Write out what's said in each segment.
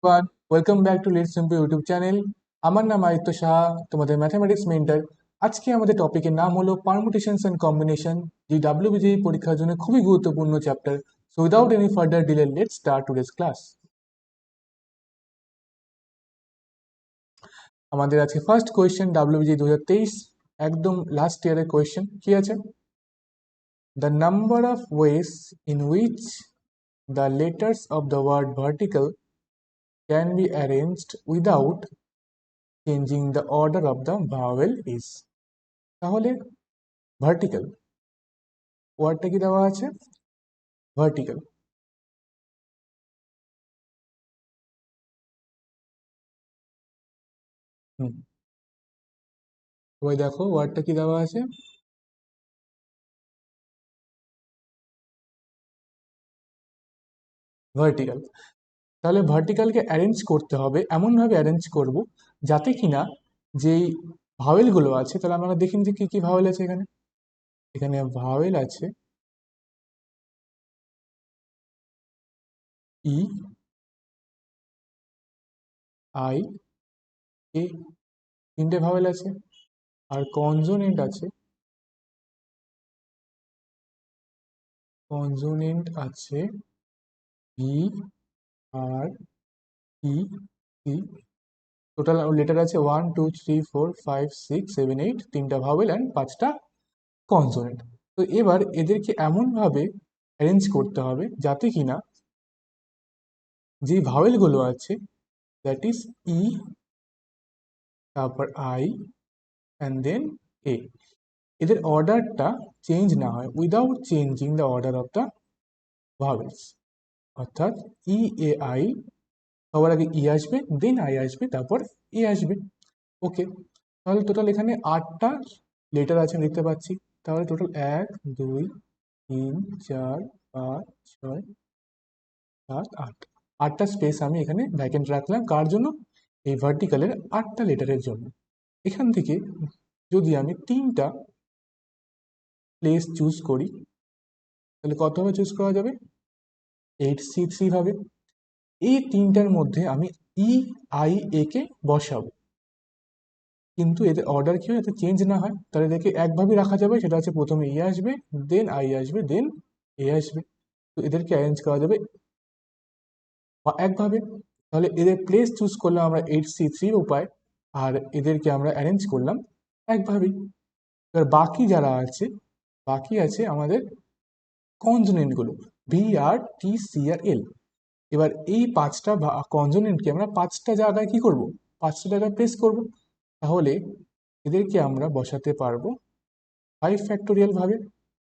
Everyone, welcome back to let's simple YouTube channel. আমার নাম আদিত্য সাহা, তোমাদের ম্যাথামেটিক্স মেন্টর। আজকে আমাদের টপিকের নাম হলো পারমুটেশনস এন্ড কম্বিনেশন, যে ডাব্লিউবিজিই পরীক্ষার জন্য খুবই গুরুত্বপূর্ণ chapter. So without any further delay let's start today's class. আমাদের আছে ফার্স্ট কোয়েশ্চেন, ডাব্লিউবিজি 2023, একদম লাস্ট ইয়ারের কোয়েশ্চেন। কি আছে? The number of ways in which the letters of the word vertical can be arranged without changing the order of the vowel is. তাহলে vertical ওয়ার্ডটা কি দেওয়া আছে? ভার্টিক্যাল। হুম, ওই দেখো ওয়ার্ডটা কি দেওয়া আছে? ভার্টিক্যাল। তাহলে ভার্টিক্যালকে অ্যারেঞ্জ করতে হবে, এমনভাবে অ্যারেঞ্জ করব যাতে কিনা যেই ভাওয়েলগুলো আছে, তাহলে আমরা দেখি যে কি কি ভাওয়েল আছে এখানে। এখানে ভাওয়েল আছে ই, আই, এ, তিনটে ভাওয়েল আছে। আর কনসোনেন্ট আছে, কনসোনেন্ট আছে ই, আর, ই, সি। টোটাল লেটার আছে 1 2 3 4 5 6 7 8, তিনটা ভাওয়েল অ্যান্ড পাঁচটা কনসোনেন্ট। তো এবার এদেরকে এমনভাবে অ্যারেঞ্জ করতে হবে যাতে কিনা যে ভাওয়েলগুলো আছে, দ্যাট ইজ ই, তারপর আই, অ্যান্ড দেন এ, এদের অর্ডারটা চেঞ্জ না হয় without changing the order of the vowels. অর্থাৎ ই, এ, আই, সবার আগে ই আসবে, দেন আই আসবে, তারপর এ আসবে। ওকে, তাহলে টোটাল এখানে 8টা লেটার আছে আমি দেখতে পাচ্ছি। তাহলে টোটাল 1 2 3 4 5 6 7 8, 8টা স্পেস আমি এখানে ভ্যাকেন্ট রাখলাম। কার জন্য? এই ভার্টিক্যালের 8টা লেটারের জন্য। এখান থেকে যদি আমি 3টা প্লেস চুজ করি, তাহলে কতভাবে চুজ করা যাবে? 8C3 ভাবে। এই তিনটার মধ্যে আমি ই, আই, এ কে বসাবো, কিন্তু এদের অর্ডার কি হয় যাতে চেঞ্জ না হয়। তাহলে এদেরকে একভাবে রাখা যাবে, সেটা হচ্ছে প্রথমে ই আসবে, দেন আই আসবে, দেন এ আসবে। তো এদেরকে অ্যারেঞ্জ করা যাবে একভাবে। তাহলে এদের প্লেস চুজ করলাম আমরা 8C3 উপায়, আর এদেরকে আমরা অ্যারেঞ্জ করলাম একভাবেই। এবার বাকি যারা আছে, বাকি আছে আমাদের কনজোনেন্টগুলো, ভি, আর, টি, সি, আর, এল। এবার এই পাঁচটা কনজোনেন্টকে আমরা পাঁচটা জায়গায় কি করব? পাঁচটা জায়গায় প্লেস করব। তাহলে এদেরকে আমরা বসাতে পারবো 5 ফ্যাক্টোরিয়াল ভাবে।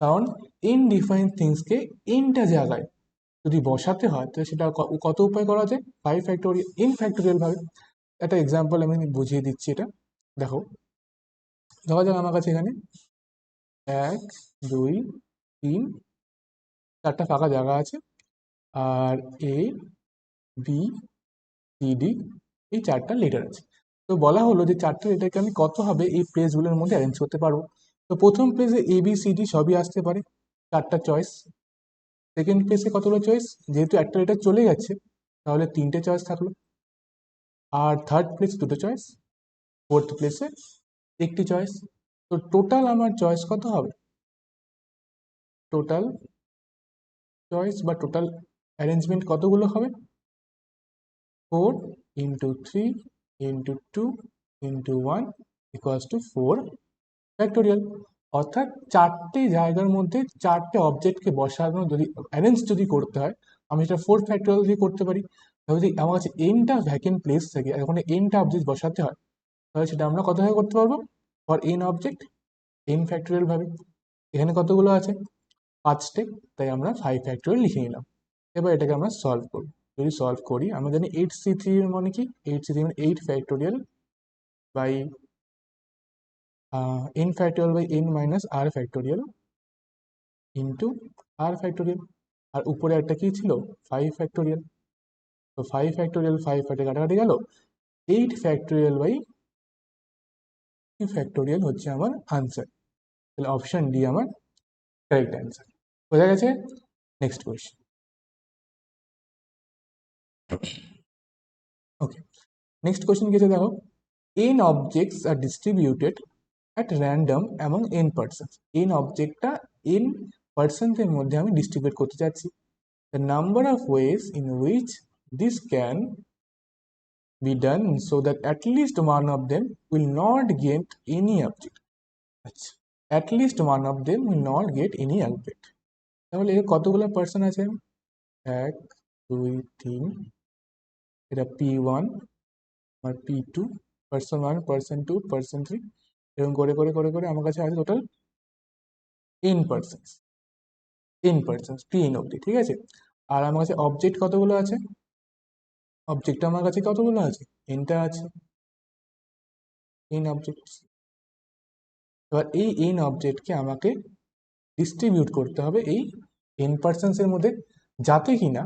কারণ এন ডিফাইন থিংসকে এনটা জায়গায় যদি বসাতে হয়, তাহলে সেটা কত উপায় করা যায়? 5 ফ্যাক্টোরিয়াল, এন ফ্যাক্টোরিয়াল ভাবে। একটা এক্সাম্পল আমি বুঝিয়ে দিচ্ছি এটা। দেখো, ধরা যাক আমার কাছে এখানে 1 2 3 4টা ফাঁকা জায়গা আছে, আর এ, বি, সি, ডি, এই 4টা লেটার আছে। তো বলা হলো যে 4টা লেটারকে আমি কত হবে এই প্লেসগুলোর মধ্যে অ্যারেঞ্জ করতে পারবো। তো প্রথম প্লেসে এ, বি, সি, ডি সবই আসতে পারে, 4টা চয়েস। সেকেন্ড প্লেসে কতগুলো চয়েস? যেহেতু একটা লেটার চলে গেছে, তাহলে 3টে চয়েস থাকলো। আর থার্ড প্লেসে 2টো চয়েস, ফোর্থ প্লেসে 1টি চয়েস। তো টোটাল আমার চয়েস কত হবে? টোটাল চয়েস বা টোটাল অ্যারেঞ্জমেন্ট কতগুলো হবে? 4 × 3 × 2 × 1 = 4 ফ্যাক্টোরিয়াল। অর্থাৎ 4টে জায়গার মধ্যে 4টে অবজেক্টকে বসানো, যদি অ্যারেঞ্জ যদি করতে হয়, আমি সেটা 4 ফ্যাক্টোরিয়াল দিয়ে করতে পারি। তাহলে যদি আমার কাছে এনটা ভ্যাকেন্ট প্লেস থাকে, আর ওখানে এনটা অবজেক্ট বসাতে হয়, তাহলে সেটা আমরা কতভাবে করতে পারবো? For an object, N factorial ভাবে। এখানে কতগুলো আছে? 5টে, তাই আমরা 5 ফ্যাক্টোরিয়াল লিখে নিলাম। এবার এটাকে আমরা সলভ করব। যদি সলভ করি, আমরা জানি 8C3 এর মানে কি? 8C3 মানে 8 factorial by n factorial by n minus r factorial into r factorial. আর উপরে একটা কি ছিল? 5 ফ্যাক্টোরিয়াল। তো 5 ফ্যাক্টোরিয়াল 5 কাটাকাটি গেল, 8 ফ্যাক্টোরিয়াল বাই 2 ফ্যাক্টোরিয়াল হচ্ছে আমার আনসার। তাহলে অপশন ডি আমার কারেক্ট অ্যান্সার। বোঝা গেছে? Next question. Okay, next question কি আছে দেখো, n objects are distributed at random among n persons. n অবজেক্টটা n পার্সনদের মধ্যে আমি ডিস্ট্রিবিউট করতে চাচ্ছি। The number of ways in which this can be done so that at least one of them will not get any object. আচ্ছা, at least one of them will not get any object. তাহলে এর কতগুলো person আছে? 1 2 3, এটা p1 আর p2, person 1 person 2 person 3, এরকম করে করে করে করে আমার কাছে আছে total n persons, n persons pn অবধি, ঠিক আছে। আর আমার কাছে অবজেক্ট কতগুলো আছে? অবজেক্ট আমার কাছে কতগুলো আছে? nটা আছে, n অবজেক্ট। এবার এই n অবজেক্টকে আমাকে ডিস্ট্রিবিউট করতে হবে এই n পার্সনস এর মধ্যে, যাতে কিনা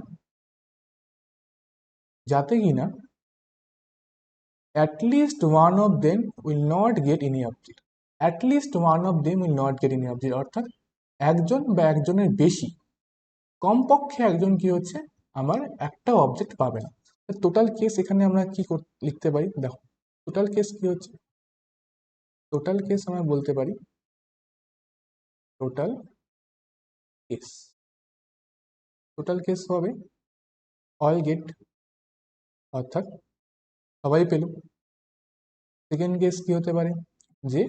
at least one of them will not get any object. At least one of them will not get any object, অর্থাৎ একজন বা একজনের বেশি, কমপক্ষে একজন কি হচ্ছে আমার একটা অবজেক্ট পাবে না। টোটাল কেস এখানে আমরা কি লিখতে পারি দেখো, টোটাল কেস কি হচ্ছে, টোটাল কেস আমরা বলতে পারি টোটাল কেস, টোটাল কেস হবে অল গেট, অর্থাৎ সবাই পেল। সেকেন্ড কেস কি হতে পারে, যে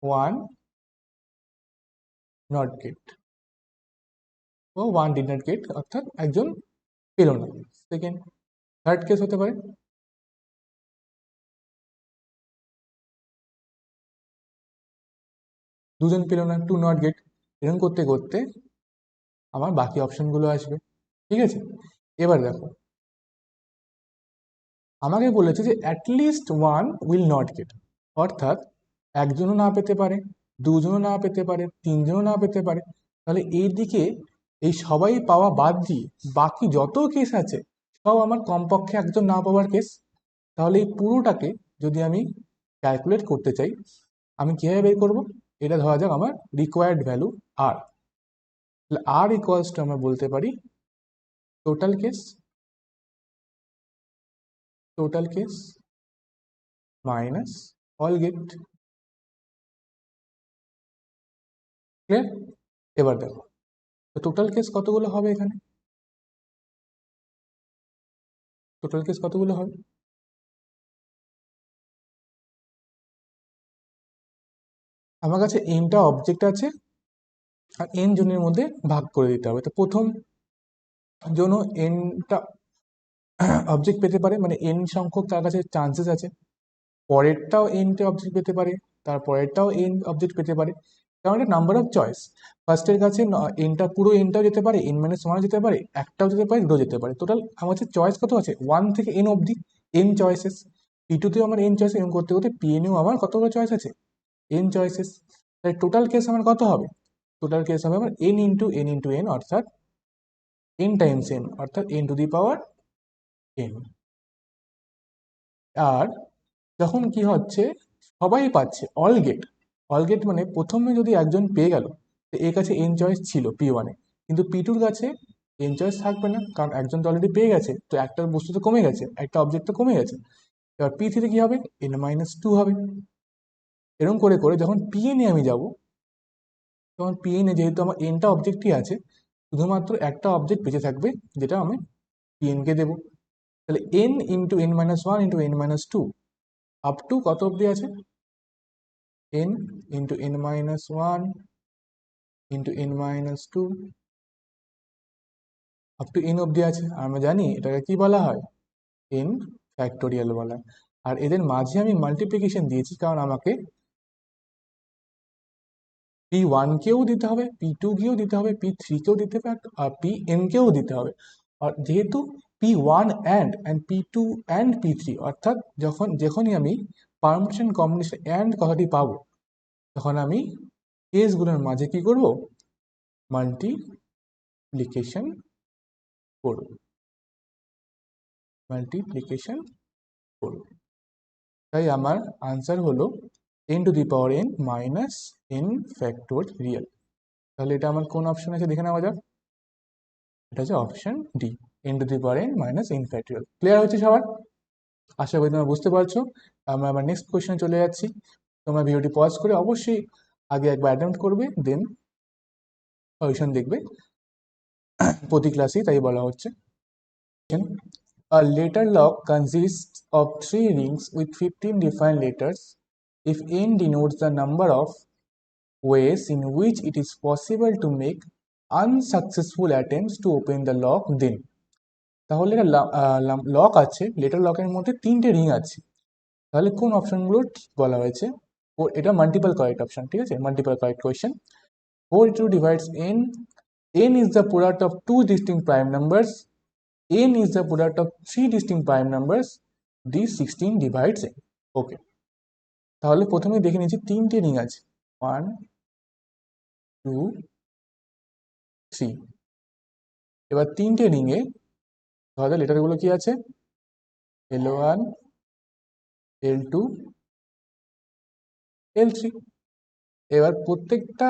ওয়ান নট গেট ও ওয়ান ডিড নট গেট, অর্থাৎ একজন পেল না। সেকেন্ড, থার্ড কেস হতে পারে দুজন পেল না, টু নট গেট। এরকম করতে করতে আমার বাকি অপশনগুলো আসবে, ঠিক আছে। এবার দেখো, আমাকে বলেছে যে at least one will not get, অর্থাৎ একজনও না পেতে পারে, দুজনও না পেতে পারে, তিনজনও না পেতে পারে। তাহলে এই দিকে এই সবাই পাওয়া বাদ দিয়ে বাকি যত কেস আছে সব আমার কমপক্ষে একজন না পাওয়ার কেস। তাহলে এই পুরোটাকে যদি আমি ক্যালকুলেট করতে চাই, আমি কিভাবে বের করব? এটা ধরা যাক আমার রিকোয়ার্ড ভ্যালু আর, তাহলে আর ইকুয়ালস টু আমরা বলতে পারি total case, total case minus all gate, clear? এবার দেখো, তো টোটাল কেস কতগুলো হবে এখানে, টোটাল কেস কতগুলো হবে? আমার কাছে এনটা অবজেক্ট আছে আর এন জনের মধ্যে ভাগ করে দিতে হবে। তো প্রথম জন এনটা অবজেক্ট পেতে পারে, মানে এন সংখ্যক তার কাছে চান্সেস আছে, পরেরটাও এনটা অবজেক্ট পেতে পারে, তারপরেরটাও এন অবজেক্ট পেতে পারে, কারণ এটা নাম্বার অফ চয়েস। ফার্স্টের কাছে এনটা পুরো এনটাও যেতে পারে, এন মাইনাস ওয়ানও যেতে পারে, একটাও যেতে পারে, দুটো যেতে পারে। টোটাল আমার কাছে চয়েস কত আছে? ওয়ান থেকে এন অবধি এন চয়েসেস। পি2তেও আমার এন চয়েস, এরকম করতে করতে পিএনেও আমার কতগুলো চয়েস আছে? N choices. তাই টোটাল কেস আমার কত হবে? টোটাল কেস হবে আমার এন ইন্টু এন, অর্থাৎ এন টাইমস এন, অর্থাৎ N to the power N. আর যখন কি হচ্ছে, সবাই পাচ্ছে অল গেট, অল গেট মানে প্রথমে যদি একজন পেয়ে গেল, তো এর কাছে এন চয়েস ছিল পি1-এ, কিন্তু পি2-র কাছে এন চয়েস থাকবে না, কারণ একজন তো অলরেডি পেয়ে গেছে, তো একটা বস্তু তো কমে গেছে, একটা অবজেক্ট তো কমে গেছে। এবার পি3-তে কি হবে? n-2 হবে। এরকম করে করে যখন পিএনে আমি যাব, তখন পিএনে যেহেতু আমার এনটা অবজেক্টই আছে, শুধুমাত্র একটা অবজেক্ট বেঁচে থাকবে, যেটা আমি পিএনকে দেবো। তাহলে N into n-1 into n-2 up to কত অবধি আছে? n into n-1 into n-2 up to n অবধি আছে। আর আমরা জানি এটাকে কি বলা হয়? n ফ্যাক্টোরিয়াল বলা হয়। আর এদের মাঝে আমি মাল্টিপ্লিকেশন দিয়েছি, কারণ আমাকে p1-কেও দিতে হবে, p2-কেও দিতে হবে, p3-কেও দিতে হবে, আর pn-কেও দিতে হবে। আর যেহেতু p1 and p2 and p3, অর্থাৎ যখনই আমি পারমিশন কম্বিনেশন অ্যান্ড কথাটি পাবো, তখন আমি কেসগুলোর মাঝে কি করব? মাল্টিপ্লিকেশন করব, মাল্টিপ্লিকেশন করব। তাই আমার আনসার হলো n two the power n minus n factorial. তাহলে এটা আমার কোন অপশন আছে দেখে নেওয়া যাক। এটা হচ্ছে option D, n two the power n minus n factorial. Clear হচ্ছে সবার? আশা করি তোমরা বুঝতে পারছো। আমরা আবার নেক্সট কোয়েশ্চেনে চলে যাচ্ছি। তোমরা ভিডিওটি পজ করে অবশ্যই আগে একবার অ্যাটেম্প্ট করবে, দেন সলিউশন দেখবে। প্রতি ক্লাসেই তাই বলা হচ্ছে। A letter lock consists of three rings with 15 different letters. If n denotes the number of ways in which it is possible to make unsuccessful attempts to open the lock, then তাহলে এটা lock আছে, letter লকের মধ্যে তিনটে ring আছে, তাহলে কোন অপশনগুলো ঠিক বলা হয়েছে? ও এটা মাল্টিপল কারেক্ট অপশন, ঠিক আছে, multiple correct question. 4 divides n. n is the product of two distinct prime numbers. n is the product of three distinct prime numbers. These 16 divides n. ওকে, তাহলে প্রথমে দেখে নিচ্ছি তিনটে রিং আছে, 1 2 3। এবার তিনটে রিংয়ে তাহলে লেটারগুলো কি আছে? L1 L2 L3। এবার প্রত্যেকটা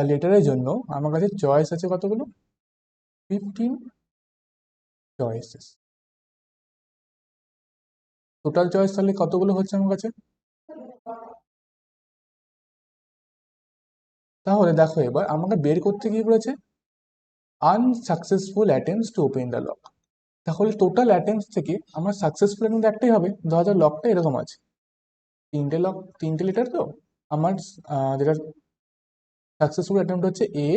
লেটারের জন্য আমার কাছে চয়েস আছে কতগুলো? 15 চয়েসেস। টোটাল চয়েস তাহলে কতগুলো হচ্ছে আমার কাছে? তাহলে দেখো এবার আমাকে বের করতে কি বলেছে? Unsuccessful attempts to open the lock. তাহলে টোটাল অ্যাটেম্পটস থেকে আমার সাকসেসফুল অ্যাটেম্পট একটাই হবে। ধরা যাক লকটা এরকম আছে, তিনটে লক, তিনটে লেটার, তো আমার যেটা সাকসেসফুল অ্যাটেম্পট হচ্ছে এ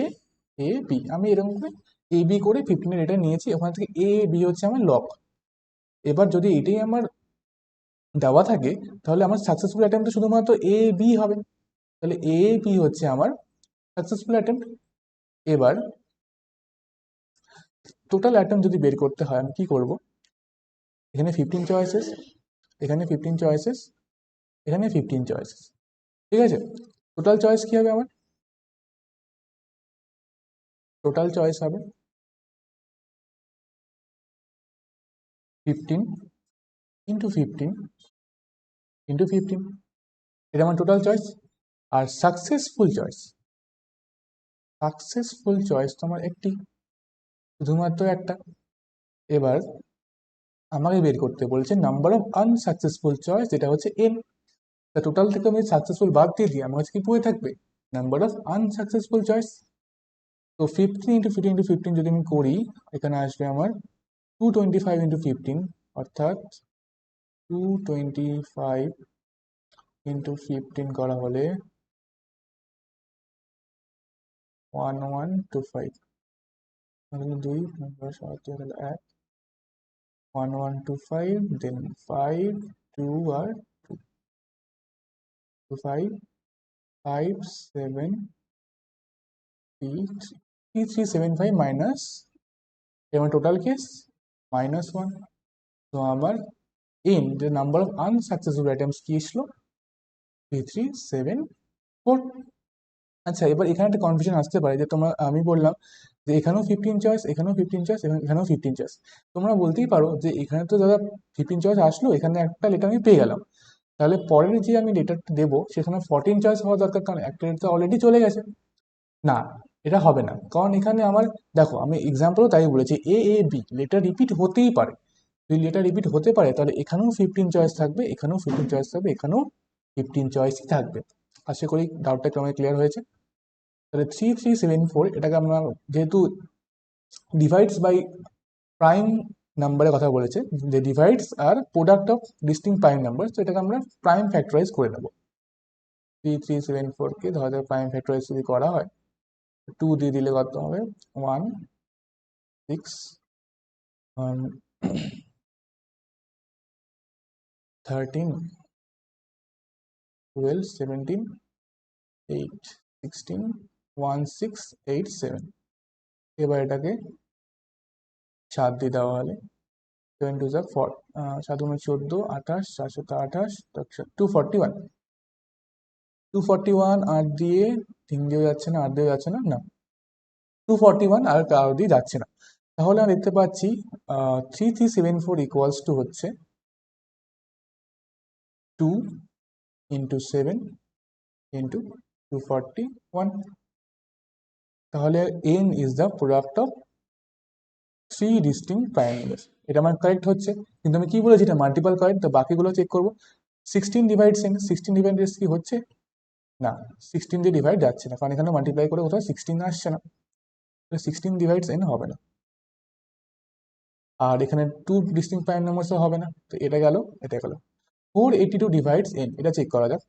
এ বি। আমি এরকম করে এ বি করে 15 লেটার নিয়েছি, ওখান থেকে এ বি হচ্ছে আমার লক। এবার যদি এটাই আমার দেওয়া থাকে তাহলে আমার সাকসেসফুল অ্যাটেম্পট শুধুমাত্র এ বি হবে, তাহলে এ বি হচ্ছে আমার সাকসেসফুল অ্যাটেম্পট। এবার টোটাল অ্যাটেম্পট যদি বের করতে হয় আমি কি করব? এখানে 15 চয়েসেস, এখানে 15 চয়েসেস, এখানে 15 চয়েসেস, ঠিক আছে। টোটাল চয়েস কি হবে আমার? টোটাল চয়েস হবে 15 ইন্টু 15 ইন্টু 15, এটা আমার টোটাল চয়েস। আর সাকসেসফুল চয়েস, সাকসেসফুল চয়েস তো আমার একটি, শুধুমাত্র একটা। এবার আমাকে বের করতে বলছে নাম্বার অফ আনসাকসেসফুল চয়েস, যেটা হচ্ছে এন। তা টোটাল থেকে আমি সাকসেসফুল বাদ দিয়ে দিই, আমার কাছে কি পড়ে থাকবে? Number of unsuccessful choice. তো 15 ইন্টু 15 ইন্টু 15 যদি আমি করি, এখানে আসবে আমার 225 ইন্টু 15, অর্থাৎ 225 ইন্টু 15 করা হলে 1125, তাহলে 2 7 তাহলে 1, 1125, দেন 5 2 আর 2, 5 5 7 3 375 মাইনাস, এবং টোটাল কেস -1। তো আমার ইন যে নাম্বার অফ আনসাকসেসফুল অ্যাটেম্পটস কি ছিল? 3374। আচ্ছা, এবার এখানে একটা কনফিউশন আসতে পারে যে তোমরা, আমি বললাম যে এখানেও 15 চয়েস, এখানেও 15 চয়েস, এখানেও 15 চয়েস। তোমরা বলতেই পারো যে এখানে তো দাদা 15 চয়েস আসলো, এখানে একটা লেটার আমি পেয়ে গেলাম, তাহলে পরের যে আমি লেটারটা দেবো সেখানে 14 চয়েস হওয়া দরকার, কারণ একটা লেটার অলরেডি চলে গেছে। না, এটা হবে না, কারণ এখানে আমার, দেখো আমি এক্সাম্পলও তাই বলেছি, এ এ বি লেটার রিপিট হতেই পারে। যদি লেটার রিপিট হতে পারে তাহলে এখানেও 15 চয়েস থাকবে, এখানেও 15 চয়েস থাকবে, এখানেও 15 চয়েসই থাকবে। আশা করি ডাউটটা কেমন ক্লিয়ার হয়েছে। তাহলে 3374 এটাকে আমরা, যেহেতু ডিভাইডস বাই প্রাইম নাম্বারের কথা বলেছে, যে ডিভাইডস আর product of distinct prime number, তো এটাকে আমরা প্রাইম ফ্যাক্টরাইজ করে নেব। 3374কে ধরা যাক প্রাইম ফ্যাক্টরাইজ যদি করা হয়, 2 দিয়ে দিলে কত হবে? 1 6 13 12 17 8 16 1687। এবার এটাকে 7 দিয়ে দেওয়া হলে 7 টু যা 4, 7 গুণে 14, 28, 428, 241। 241 8 দিয়ে, 3 দিয়েও যাচ্ছে না, 8 দিয়েও যাচ্ছে না, না 241 আর কারো দিয়ে যাচ্ছে না। তাহলে আমরা দেখতে পাচ্ছি 3374 ইকুয়ালস টু হচ্ছে 2 ইন্টু 7 ইন্টু 241। তাহলে n is the product of three distinct prime number, এটা আমার কারেক্ট হচ্ছে। কিন্তু আমি কি বলেছি এটা মাল্টিপল কারেক্ট, তো বাকিগুলো চেক করবো। 16 ডিভাইডস এন, 16 ডিভাইডস কি হচ্ছে না, 16 দিয়ে ডিভাইড যাচ্ছে না, কারণ এখানে মাল্টিপ্লাই করে কোথাও 16 আসছে না, 16 ডিভাইডস এন হবে না। আর এখানে টু ডিস্টিংক্ট প্রাইম নাম্বারসও হবে না, তো এটা গেল, এটা গেল। 482 ডিভাইডস এন, এটা চেক করা যাক।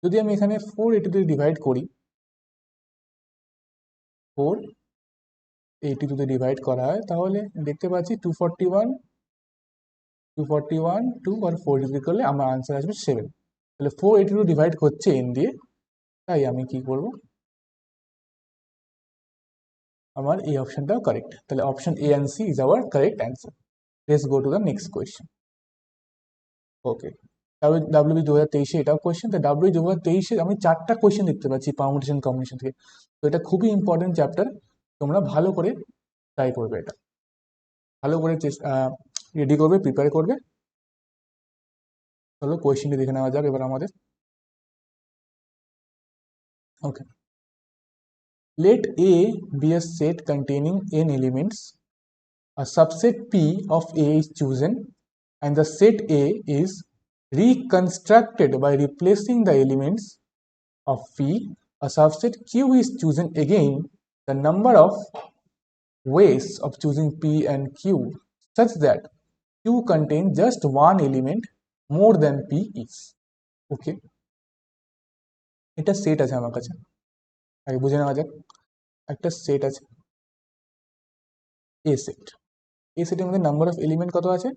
যদি আমি এখানে 482 ডিভাইড করি, 482 ডিভাইড করা হয়, তাহলে দেখতে পাচ্ছি 241, 2 আর 4 ডিভাইড করলে আমার আনসার আসবে 7। তাহলে 482 ডিভাইড হচ্ছে এন দিয়ে, তাই আমি কি করব, আমার এই অপশনটাও কারেক্ট। তাহলে option A and C is our correct answer. Let's go to the next question. Okay, WB 2023 এটাও কোয়েশ্চেন। তো ডাব্লিউবি 2023 আমি 4টা কোয়েশ্চেন দেখতে পাচ্ছি পারমুটেশন কম্বিনেশন থেকে। তো এটা খুবই ইম্পর্টেন্ট চ্যাপ্টার, তোমরা ভালো করে ট্রাই করবে, এটা ভালো করে রেডি করবে, প্রিপেয়ার করবে। চলো কোয়েশ্চেনটি দেখে নেওয়া যাক এবার আমাদের। ওকে, let A be a set containing n elements. A subset P of A is chosen and the set A is reconstructed by replacing the elements of P. A subset Q is chosen again. The number of ways of choosing P and Q such that Q contains just one element more than P is. Okay, এটা set আছে আমার কাছে, আগে বুঝে নেওয়া যাক। একটা set আছে এ সেট, এই সেটের মধ্যে নাম্বার অফ এলিমেন্ট কত আছে,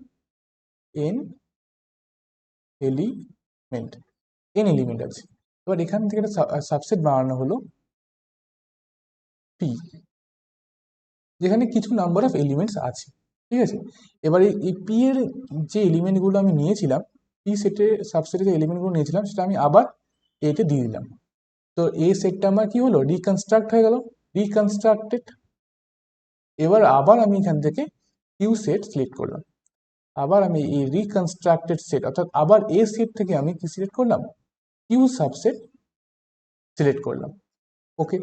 এন এলিমেন্ট, এন এলিমেন্ট আছে। এবার এখান থেকে একটা সাবসেট বানানো হলো পি, যেখানে কিছু নাম্বার অফ এলিমেন্টস আছে, ঠিক আছে। এবারে এই পি এর যে এলিমেন্টগুলো আমি নিয়েছিলাম, পি সেটের সাবসেটের যে এলিমেন্টগুলো নিয়েছিলাম, সেটা আমি আবার এতে দিয়ে দিলাম। তো এ সেটটা আমার কি হলো, রিকনস্ট্রাক্ট হয়ে গেল, রিকনস্ট্রাক্টেড। এবার আবার আমি এখান থেকে কিউ সেট সিলেক্ট করলাম, আবার আমি এই রিকনস্ট্রাক্টেড সেট, অর্থাৎ আবার এ সেট থেকে আমি কি সিলেক্ট করলাম, কিউ সাবসেট সিলেক্ট করলাম। ওকে,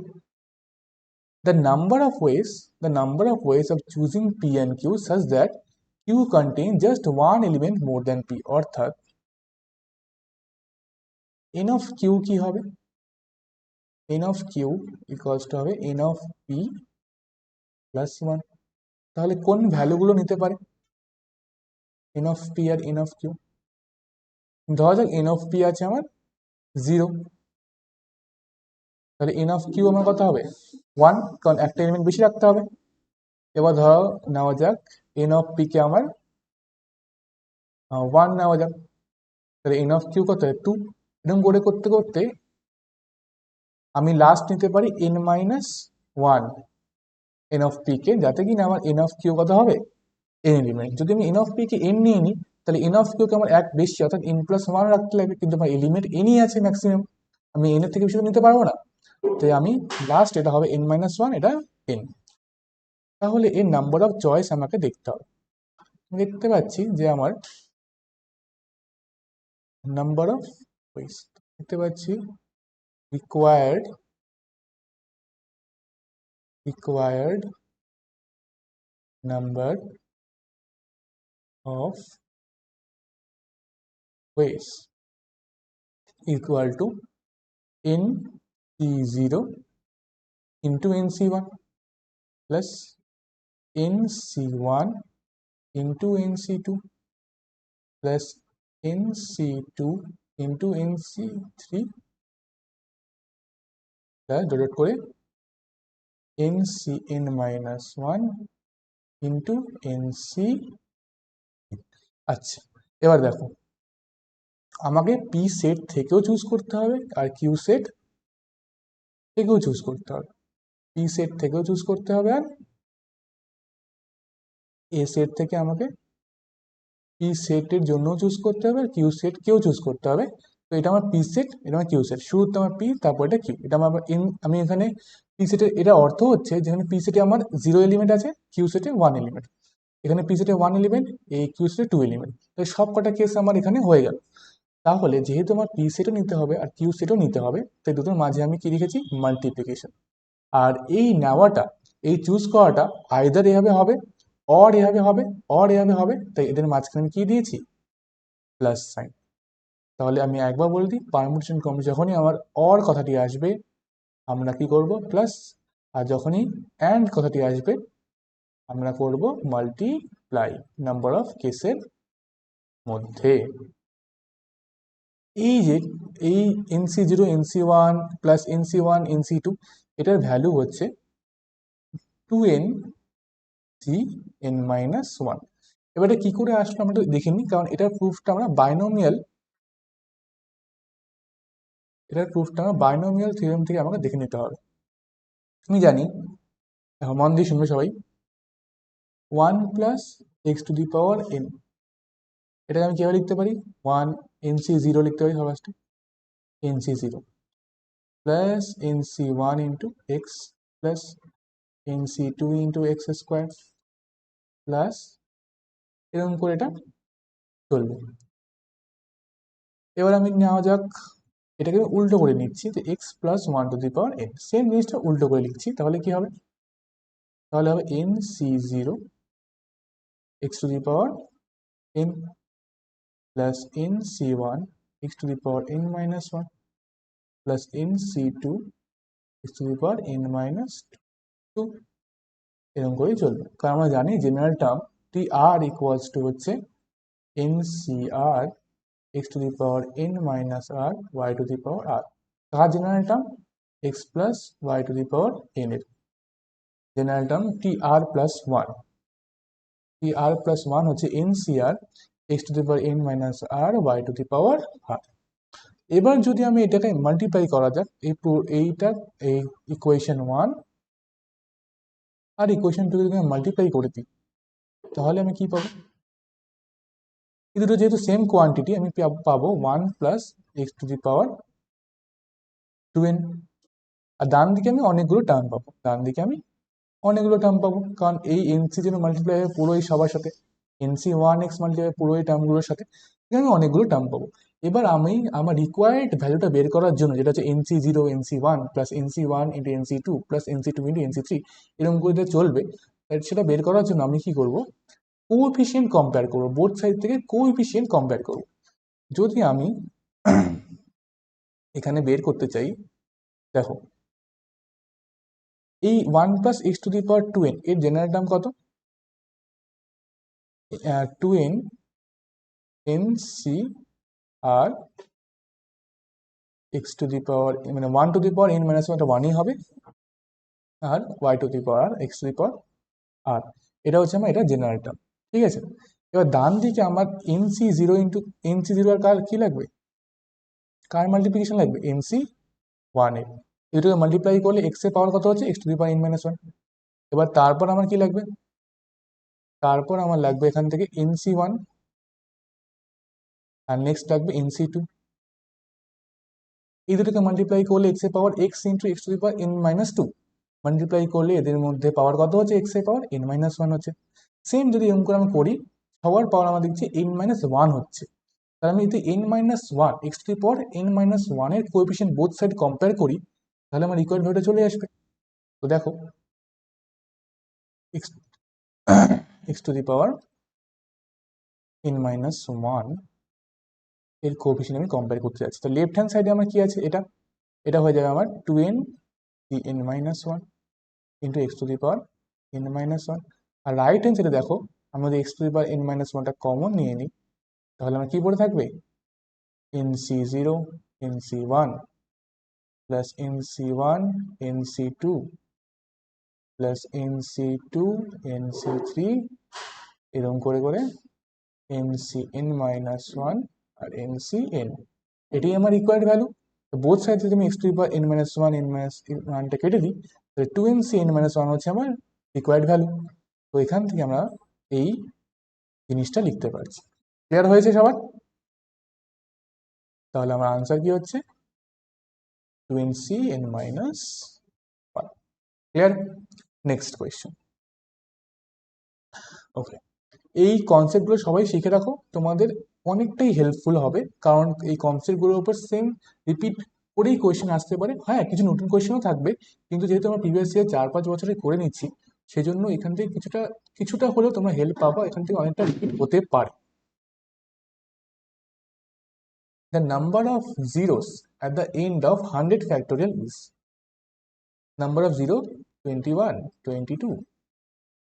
the number of ways of choosing P and Q such that Q contains just one element more than P, অর্থাৎ n of Q কি হবে, n of Q equals to হবে n of P plus 1। তাহলে কোন ভ্যালুগুলো নিতে পারে n of P R n of Q? ধরা যাক n of P আছে আমার 0, তাহলে n of Q আমার কত হবে 1, কারণ একটা এলিমেন্ট বেশি রাখতে হবে। এবার ধরো নেওয়া যাক n of P কে আমার 1 নেওয়া যাক, তাহলে n of Q কত 2। এরকম করে করতে করতে আমি লাস্ট নিতে পারি n minus 1 n of P কে, যাতে কি না আমার n of Q কত হবে n এলিমেন্ট। যদি আমি n of P K n নিয়ে নিই, তাহলে n of Q কে আমার এক বেশি, অর্থাৎ n প্লাস 1 রাখতে লাগবে, কিন্তু আমার এলিমেন্ট nই আছে ম্যাক্সিমাম, আমি n এর থেকে বেশি নিতে পারবো না। তাই আমি লাস্ট এটা হবে n মাইনাস 1, এটা n। তাহলে এর নাম্বার অফ চয়েস আমাকে দেখতে হবে। দেখতে পাচ্ছি যে আমার নাম্বার অফ ওয়েস দেখতে পাচ্ছি required number of ways equal to nc0 into nc1 plus nc1 into nc2 plus nc2 into nc3 plus dot করে ncn minus 1 into nc। আচ্ছা, এবার দেখো আমাকে পি সেট থেকেও চুজ করতে হবে আর কিউ সেট থেকেও চুজ করতে হবে, পি সেট থেকেও চুজ করতে হবে আর এ সেট থেকে আমাকে পি সেটের জন্যও চুজ করতে হবে আর কিউ সেট কেও চুজ করতে হবে। তো এটা আমার পি সেট, এটা আমার কিউ সেট, শুরুতে আমার পি তারপর এটা কিউ, এটা আমার আমি এখানে পি সেটের এটা অর্থ হচ্ছে যেখানে পি সেটে আমার 0 এলিমেন্ট আছে, কিউ সেটে 1 এলিমেন্ট, এখানে পি সেটে 1 এলিমেন্ট, এই কিউ সেটে 2 এলিমেন্ট, তো সব কটা কেস আমার এখানে হয়ে গেল। তাহলে যেহেতু আমার পি সেটও নিতে হবে আর কিউ সেটও নিতে হবে, তাই দুটোর মাঝে আমি কি রেখেছি, মাল্টিপ্লিকেশন। আর এই নেওয়াটা, এই চুজ করাটা আইদার এভাবে হবে অর এভাবে হবে, অর এভাবে হবে, তাই এদের মাঝখানে আমি কি দিয়েছি, প্লাস সাইন। তাহলে আমি একবার বলে দিই, পারমুটেশন কম্বিনেশন যখনই আমার অর কথাটি আসবে আমরা কি করব, প্লাস, আর যখনই অ্যান্ড কথাটি আসবে আমরা করব মাল্টিপ্লাই নাম্বার অফ কেসের মধ্যে। এই যে এই NC0 NC1 plus NC1 NC2 এটার ভ্যালু হচ্ছে 2n CN-1। এবারে কি করে আসলো আমরা একটু দেখে নিই, কারণ এটার প্রুফটা আমরা বাইনোমিয়াল থিওরেম থেকে আমাকে দেখে নিতে হবে। আমি জানি, এখন মন দিয়ে শুনবে সবাই, 1 plus X to the power n, এটাকে আমি কিভাবে লিখতে পারি, 1 NC0 লিখতে পারি সবার ফার্স্টে, NC0 plus NC1 into x plus NC2 into x square plus, এরকম করে এটা চলবে। এবার আমি নেওয়া যাক, এটাকে আমি উল্টো করে নিচ্ছি, যে x plus 1 to the power n, same জিনিসটা উল্টো করে লিখছি, তাহলে কি হবে, তাহলে হবে NC0 x to the power n plus NC1 x to the power n-1 plus NC2 x to the power n-2, এরকম করেই চলবে। কারণ আমরা জানি general term T r equals to হচ্ছে NCR x to the power n minus r y to the power r। Car general term, x plus y to the power n এর general term tr plus 1, tr plus 1 হচ্ছে NCR x to the power n minus r y to the power r। এবার যদি আমি এটাকে multiply করা যাক, এইটা এই ইকুয়েশন 1 আর ইকুয়েশন 2 যদি আমি মাল্টিপ্লাই করে দিই তাহলে আমি কি পাবো, এই দুটো যেহেতু সেম কোয়ান্টিটি আমি পাবো 1 plus X to the power 2n। আর ডান দিকে আমি অনেকগুলো টার্ম পাবো, কারণ এই NC যেন মাল্টিপ্লাই হবে পুরোই সবার সাথে, NC1x মাল্টিপ্লাই পুরোই টার্মগুলোর সাথে, এখানে আমি অনেকগুলো টার্ম পাবো। এবার আমি আমার রিকোয়ার্ড ভ্যালুটা বের করার জন্য, যেটা হচ্ছে NC0 NC1 plus NC1 into NC2 plus NC2 into NC3, এরকম করে চলবে, সেটা বের করার জন্য আমি কি করব, কোএফিসিয়েন্ট কম্পেয়ার করবো, বোথ সাইড থেকে কোএফিসিয়েন্ট কম্পেয়ার করবো। যদি আমি এখানে বের করতে চাই, দেখো এই 1 plus X to the power 2n এর জেনারেল টার্ম কত, 2n NCR X to the power, মানে 1 to the power n minus 1, এটা 1ই হবে, আর y to the power X to the power r, এটা হচ্ছে আমার এটা জেনারেল টার্ম। ঠিক আছে, এবার ডান দিকে আমার NC0 ইন্টু NC0 আর কার কি লাগবে, কার মাল্টিপ্লিকেশন লাগবে, NC1 এর, এটাকে মাল্টিপ্লাই করলে এক্স এর পাওয়ার কত হচ্ছে, x to the power n minus 1। এবার তারপর আমার কি লাগবে, তারপর আমার লাগবে এখান থেকে NC1, আর নেক্সট লাগবে NC2, এই দুটোকে মাল্টিপ্লাই করলে এক্স এর power X into X to the power n-2, multiply করলে এদের মধ্যে পাওয়ার কত হচ্ছে, এক্স এর পাওয়ার n-1 হচ্ছে। সেম যদি এরকম করে আমি করি, সবার পাওয়ার আমার দেখছি n-1 হচ্ছে, তাহলে আমি যদি n-1 x to the power n-1 এর কোএফিসিয়েন্ট বোথ সাইড কম্পেয়ার করি, তাহলে আমার ইকুয়াল ভ্যালুটা চলে আসবে। তো দেখো x to the power n-1 এর কোএফিসিয়েন্ট আমি কম্পেয়ার করতে যাচ্ছি, তো লেফট হ্যান্ড সাইডে আমার কি আছে, এটা হয়ে যাবে আমার 2n n-1 into X to the power n-1, আর রাইট হ্যান্ড সাইডে দেখো আমাদের এক্স টু দি পাওয়ার n-1টা কমন নিয়ে নিই, তাহলে আমার কি পড়ে থাকবে, NC0 NC1 plus NC1 NC2 plus NC2 NC3, এরকম করে করে NCn-1 আর NCn, এটাই আমার রিকোয়ার্ড ভ্যালু। তো বোথ সাইড থেকে আমি x to the power n-1 n-1টা কেটে দিই, তাহলে 2NC-n-1 হচ্ছে আমার রিকোয়ার্ড ভ্যালু। তো এখান থেকে আমরা এই জিনিসটা লিখতে পারছি। ক্লিয়ার হয়েছে সবার? তাহলে আমার আনসার কি হচ্ছে 2NC-n-1। ক্লিয়ার? Next question. ওকে, এই কনসেপ্টগুলো সবাই শিখে রাখো, তোমাদের অনেকটাই হেল্পফুল হবে, কারণ এই কনসেপ্টগুলোর উপর সেম রিপিট করেই কোয়েশ্চেন আসতে পারে। হ্যাঁ, কিছু নতুন কোয়েশ্চেনও থাকবে, কিন্তু যেহেতু আমরা প্রিভিয়াস ইয়ার 4-5 বছরে করে নিচ্ছি, সেজন্য এখান থেকে কিছুটা কিছুটা হলেও তোমরা হেল্প পাবা, এখান থেকে অনেকটা রিপিট হতে পারে। The number of zeros at the end of 100 factorial is number of 0, 21, 22,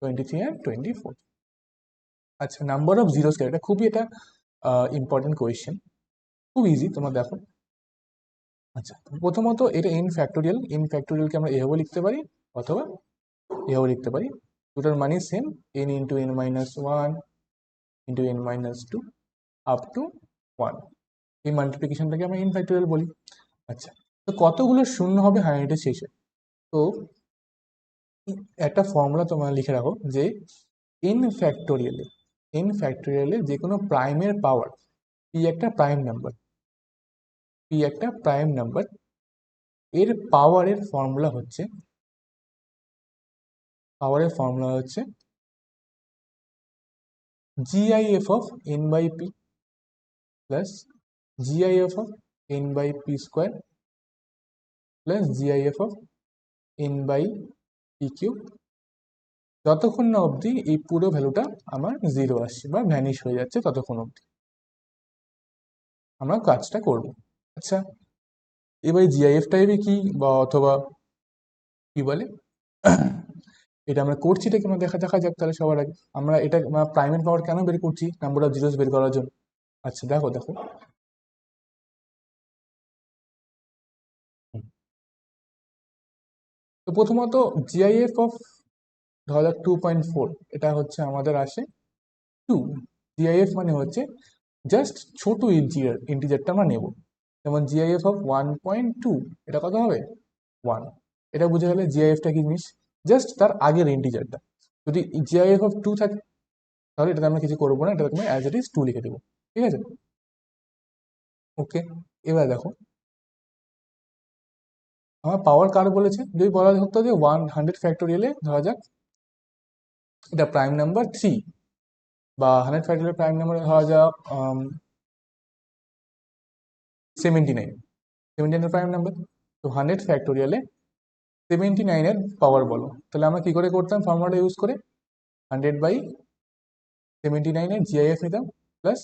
23 and 24. আচ্ছা, নাম্বার অফ জিরোস এটা খুবই এটা ইম্পর্টেন্ট কোয়েশ্চেন, খুব ইজি, তোমরা দেখো। আচ্ছা, প্রথমত এটা এন ফ্যাক্টোরিয়ালকে আমরা এভাবে লিখতে পারি অথবা এভাবে লিখতে পারি, দুটার মানে same, n into n minus one into n minus two up to one. এই মাল্টিপ্লিকেশনটাকে আমরা এন ফ্যাক্টোরিয়াল বলি। আচ্ছা, তো কতগুলো শূন্য হবে হান্ড্রেডের শেষে? তো একটা ফর্মুলা তোমরা লিখে রাখো যে এন ফ্যাক্টোরিয়ালে যে কোনো প্রাইমের পাওয়ার, পি একটা প্রাইম নাম্বার, এর পাওয়ারের ফর্মুলা হচ্ছে GIF of n by P plus GIF of n by P square plus GIF of n by P cube, যতক্ষণ না অবধি এই পুরো ভ্যালুটা আমার জিরো আসছে বা ভ্যানিশ হয়ে যাচ্ছে ততক্ষণ অবধি আমরা কাজটা করব। আচ্ছা, এবারে জিআইএফ টাইপে কি বা অথবা কি বলে এটা আমরা করছি, এটা কেন দেখা যাক তাহলে। সবার আগে আমরা এটা প্রাইমের পাওয়ার কেন বের করছি? নাম্বার অফ জিরোস বের করার জন্য। আচ্ছা, দেখো তো প্রথমত জিআইএফ অফ ধরা যাক 2.4, এটা হচ্ছে আমাদের আসে 2। জিআইএফ মানে হচ্ছে জাস্ট ছোট ইন্টিজারটা আমরা নেব, যেমন জিআইএফ অফ 1.2, এটা কত হবে? 1। এটা বুঝে গেলে জিআইএফটা কি জিনিস, জাস্ট তার আগের ইন্টিজারটা। যদি জিআইএফ অফ 2 থাকে তাহলে এটাতে আমরা কিছু করবো না, এটা তুমি অ্যাজ ইট ইজ 2 লিখে দেবো, ঠিক আছে? ওকে, এবার দেখো আমার পাওয়ার কার বলেছে, যদি বলা হতো যে 100 ফ্যাক্টোরিয়ালে ধরা যাক এটা প্রাইম নাম্বার 3, বা 100 ফ্যাক্টোরিয়াল প্রাইম নাম্বার ধরা যাক 79 প্রাইম নাম্বার। তো 100 ফ্যাক্টোরিয়ালে 79 পাওয়ার বলো, তাহলে আমরা কি করে করতাম ফর্মুলাটা ইউজ করে? 100/79 জিআইএফ নিতাম প্লাস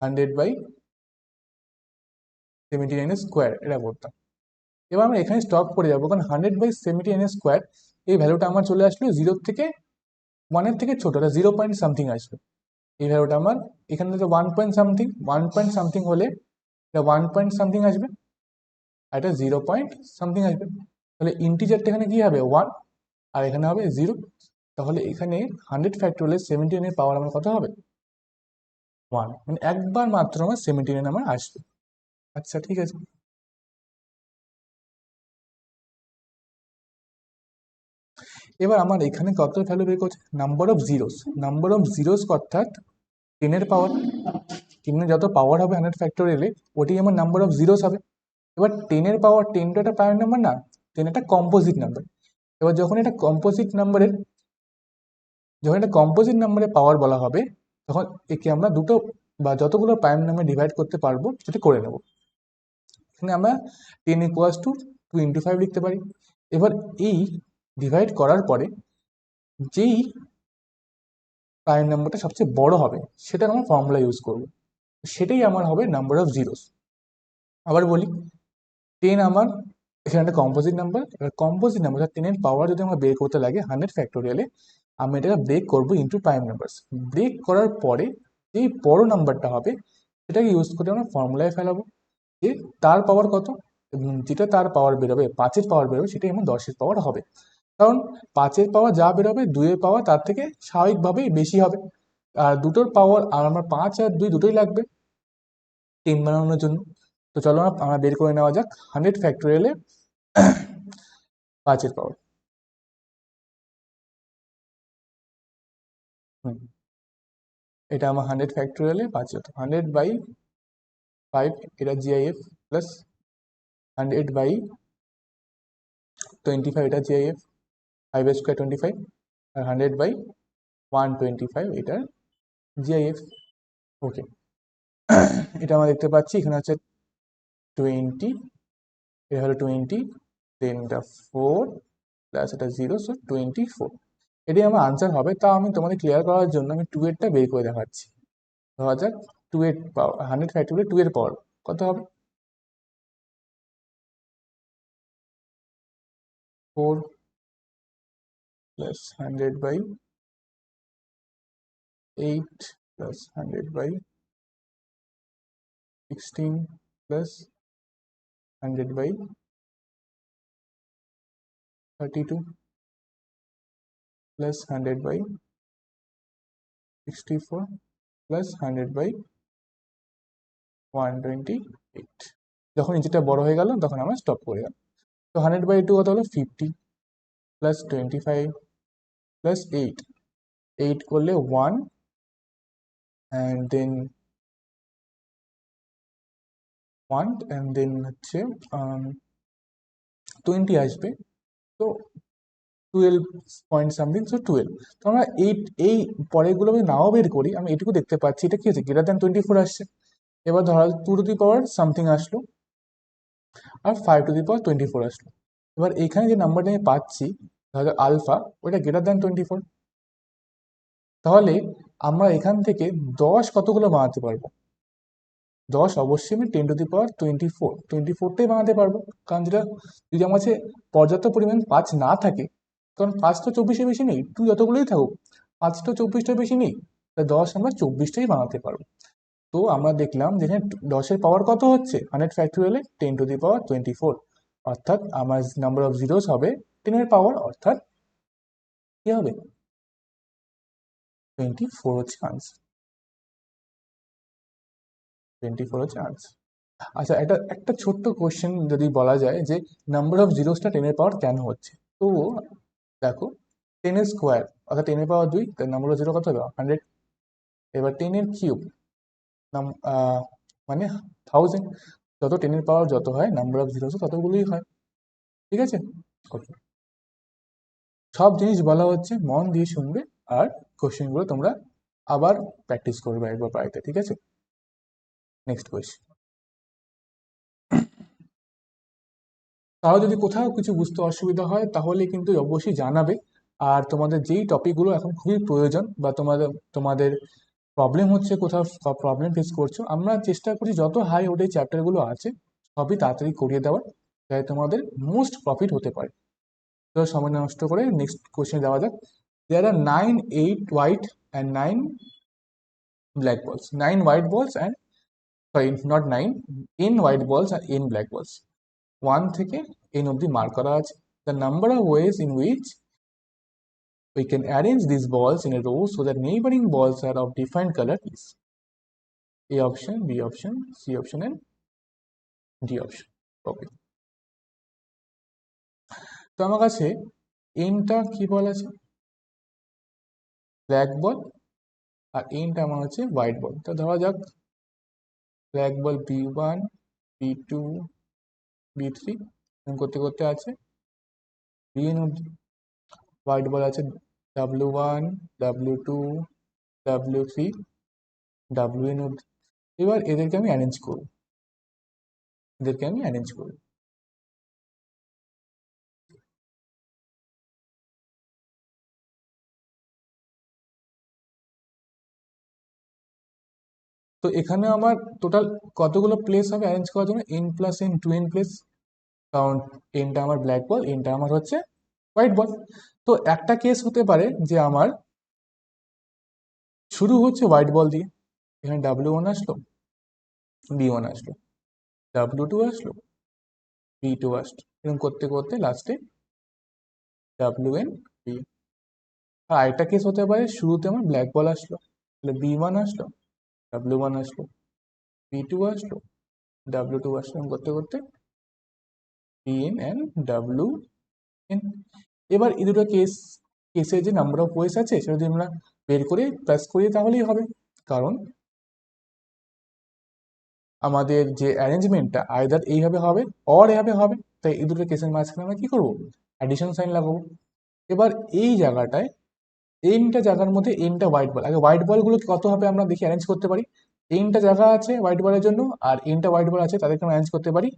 100/79 স্কোয়ার, এটা করতাম। এবার আমরা এখানে স্টপ করে যাবো, কারণ 100/79 স্কোয়ার এই ভ্যালুটা আমার চলে আসলো 0 থেকে 1-এর থেকে ছোট, এটা 0 পয়েন্ট সামথিং আসবে। এই ভ্যালুটা আমার এখানে তো 1 পয়েন্ট সামথিং হলে এটা 1 পয়েন্ট সামথিং আসবে, আর এটা 0 পয়েন্ট সামথিং আসবে। তাহলে ইন্টিজারটা এখানে কি হবে? 1, আর এখানে হবে 0। তাহলে এখানে 100 ফ্যাক্টোরিয়াল 79 পাওয়ার আমার কত হবে? 1, মানে একবার মাত্র আমার 79 আমার আসবে। আচ্ছা, ঠিক আছে। এবার আমার এখানে কত ভ্যালু বের করছে? নাম্বার অফ জিরোস অর্থাৎ 10-এর পাওয়ার, 10-এর যত পাওয়ার হবে 100 ফ্যাক্টোরিয়ালে ওটি আমার নাম্বার অফ জিরোস হবে। এবার 10-এর পাওয়ার, 10 তো একটা প্রাইম নাম্বার না, 10 একটা কম্পোজিট নাম্বার। এবার যখন এটা কম্পোজিট নাম্বারে পাওয়ার বলা হবে, তখন একে আমরা দুটো বা যতগুলো প্রাইম নাম্বার ডিভাইড করতে পারবো সেটা করে নেব। এখানে আমরা 10 ইকুয়ালস টু 2 × 5 লিখতে পারি। এবার এই ডিভাইড করার পরে যেই প্রাইম নাম্বারটা সবচেয়ে বড় হবে সেটার আমরা ফর্মুলা ইউজ করব, সেটাই আমার হবে নাম্বার অফ জিরোস। আবার বলি, 10 আমার এখানে একটা কম্পোজিট নাম্বার। এবার কম্পোজিট নাম্বার 10-এর পাওয়ার যদি আমরা বের করতে লাগে 100 ফ্যাক্টোরিয়ালে, আমি এটাকে ব্রেক করবো ইন্টু প্রাইম নাম্বারস। ব্রেক করার পরে যেই বড় নাম্বারটা হবে সেটাকে ইউজ করে আমরা ফর্মুলায় ফেলাবো যে তার পাওয়ার কত, এবং যেটা তার পাওয়ার বেরোবে, 5-এর পাওয়ার বেরোবে, সেটাই আমার 10-এর পাওয়ার হবে। কারণ 5-এর পাওয়ার যা বেরোবে 2-এর পাওয়ার তার থেকে স্বাভাবিকভাবেই বেশি হবে। আর দুটোর পাওয়ার, আর আমার 5 আর 2 দুটোই লাগবে 10 বানানোর জন্য। তো চলো আমরা বের করে নেওয়া যাক 100 ফ্যাক্টোরিয়ালে 5-এর পাওয়ার। এটা আমার 100 ফ্যাক্টোরিয়ালে 5 হতো 100/5, এটা জিআইএফ প্লাস 100/25, এটা জিআইএফ, 5² 25, আর 100/125 এটা জিআইএফ। ওকে, এটা আমরা দেখতে পাচ্ছি এখানে হচ্ছে 20, এটা হলো 20, দেন এটা 4 প্লাস এটা 0, সো 24। এটাই আমার আনসার হবে। তা আমি তোমাদের ক্লিয়ার করার জন্য আমি 2 এরটা বের করে দেখাচ্ছি। ধরা যাক 2 এর পাওয়ার 100 ফ্যাক্টোরিয়াল 2 এর পাওয়ার কত হবে? 4 plus 100 by 8 plus 100 by 16 plus 100 by 32 plus 100 by 64 plus 100 by 128। যখন নিচেটা বড় হয়ে গেল তখন আমরা স্টপ করে গেলাম। তো 100 বাই 2 কত হলো? 50 প্লাস 25 প্লাস 8, 8 করলে 1 অ্যান্ড দেন 1 অ্যান্ড দেন হচ্ছে 20 আসবে। তো 12 পয়েন্ট সামথিং, সো 12। তো আমরা এই পরেরগুলো যদি নাও বের করি, আমি এটুকু দেখতে পাচ্ছি এটা কি হচ্ছে, গ্রেটার দ্যান 24 আসছে। এবার ধরা 2 টু দি পাওয়ার সামথিং আসলো আর 5 টু দি পাওয়ার 24 আসলো। এবার এখানে যে নাম্বারটা আমি পাচ্ছি ধরো আলফা, ওটা গ্রেটার দ্যান 24। তাহলে আমরা এখান থেকে 10 কতগুলো বানাতে পারবো? 10 অবশ্যই আমি 10 টু দি পাওয়ার 24টাই বানাতে পারবো। কারণ যেটা যদি আমার কাছে পর্যাপ্ত পরিমাণ 5 না থাকে, কারণ 5 তো 24-এর বেশি নেই, তুই যতগুলোই থাকুক 5 তো 24টার বেশি নেই, তাই 10 আমরা 24টাই বানাতে পারবো। তো আমরা দেখলাম যেখানে 10-এর পাওয়ার কত হচ্ছে 100 ফ্যাক্টোরিয়ালে 10 টু দি পাওয়ার 24, অর্থাৎ আমার নাম্বার অফ জিরোস হবে 10-এর পাওয়ার, অর্থাৎ কি হবে 24 হচ্ছে আনসার। 24 হচ্ছে আনসার। আচ্ছা, একটা একটা ছোট্ট কোশ্চেন যদি বলা যায় যে নাম্বার অফ জিরোসটা 10-এর পাওয়ার কেন হচ্ছে? তো দেখো 10-এর স্কোয়ার অর্থাৎ 10-এর পাওয়ার 2, তার নাম্বার অফ জিরো কত হবে 100। এবার 10-এর কিউব মানে 1000। যত 10-এর পাওয়ার যত হয় নাম্বার অফ জিরোস ততগুলোই হয়। ঠিক আছে, ওকে। সব জিনিস বলা হচ্ছে, মন দিয়ে শুনবে আর কোশ্চেনগুলো তোমরা আবার প্র্যাকটিস করবে একবার বাড়িতে। ঠিক আছে, নেক্সট কোয়েশ্চেন। তাহলে যদি কোথাও কিছু বুঝতে অসুবিধা হয় তাহলে কিন্তু অবশ্যই জানাবে। আর তোমাদের যেই টপিকগুলো এখন খুবই প্রয়োজন বা তোমাদের তোমাদের প্রবলেম হচ্ছে, কোথাও প্রবলেম ফেস করছো, আমরা চেষ্টা করছি যত হাই ওঠে চ্যাপ্টারগুলো আছে সবই তাড়াতাড়ি করিয়ে দেওয়ার, যাতে তোমাদের মোস্ট প্রফিট হতে পারে। তো সময় নষ্ট করে নেক্সট কোয়েশ্চেন যাওয়া যাক। দেয়ার আর 9 8 হোয়াইট অ্যান্ড 9 ব্ল্যাক বলস, 9 হোয়াইট বলস and sorry not 9, n white বলস আর n ব্ল্যাক বলস। 1 থেকে n অব্দি মার্ক করা আছে। The number of ways in which we can arrange these balls in a row so that neighboring balls are of different color is A option, B option, C option and D option. Okay. তো আমার কাছে nটা কি বল আছে, black বল, আর nটা আমার হচ্ছে white ball. তো ধরা যাক ব্ল্যাক বল B1 B2 B3 করতে করতে আছে Bn অব্দি। হোয়াইট বল আছে W1 W2 W3 Wn অব্দি। এবার এদেরকে আমি অ্যারেঞ্জ করব, তো এখানে আমার টোটাল কতগুলো প্লেস হবে অ্যারেঞ্জ করার জন্য? n plus n 2n place, কারণ nটা আমার ব্ল্যাক বল, nটা আমার হচ্ছে হোয়াইট বল। তো একটা কেস হতে পারে যে আমার শুরু হচ্ছে হোয়াইট বল দিয়ে, এখানে W1 আসলো, B1 আসলো, W2 আসলো, B2 আসলো, এরকম করতে করতে লাস্টে WN B। আর আরেকটা কেস হতে পারে শুরুতে আমার ব্ল্যাক বল আসলো, তাহলে B1 আসলো, W1 আসলো, B2 আসলো, W2 আসলো, এরকম করতে করতে BN and WN। এবার এই দুটো কেসের যে নাম্বার অফ ওয়েস আছে সেটা যদি আমরা বের করে প্লাস করি তাহলেই হবে, কারণ আমাদের যে অ্যারেঞ্জমেন্টটা আইদার এইভাবে হবে অর এভাবে হবে, তাই এই দুটো কেসের মাঝখানে আমরা কি করবো, অ্যাডিশন সাইন লাগাবো। এবার এই জায়গাটায় এনটা জায়গার মধ্যে এনটা হোয়াইট বল, আগে হোয়াইট বলগুলো কত হবে আমরা দেখি অ্যারেঞ্জ করতে পারি। এনটা জায়গা আছে হোয়াইট বলের জন্য আর এনটা হোয়াইট বল আছে, তাদেরকে আমরা অ্যারেঞ্জ করতে পারি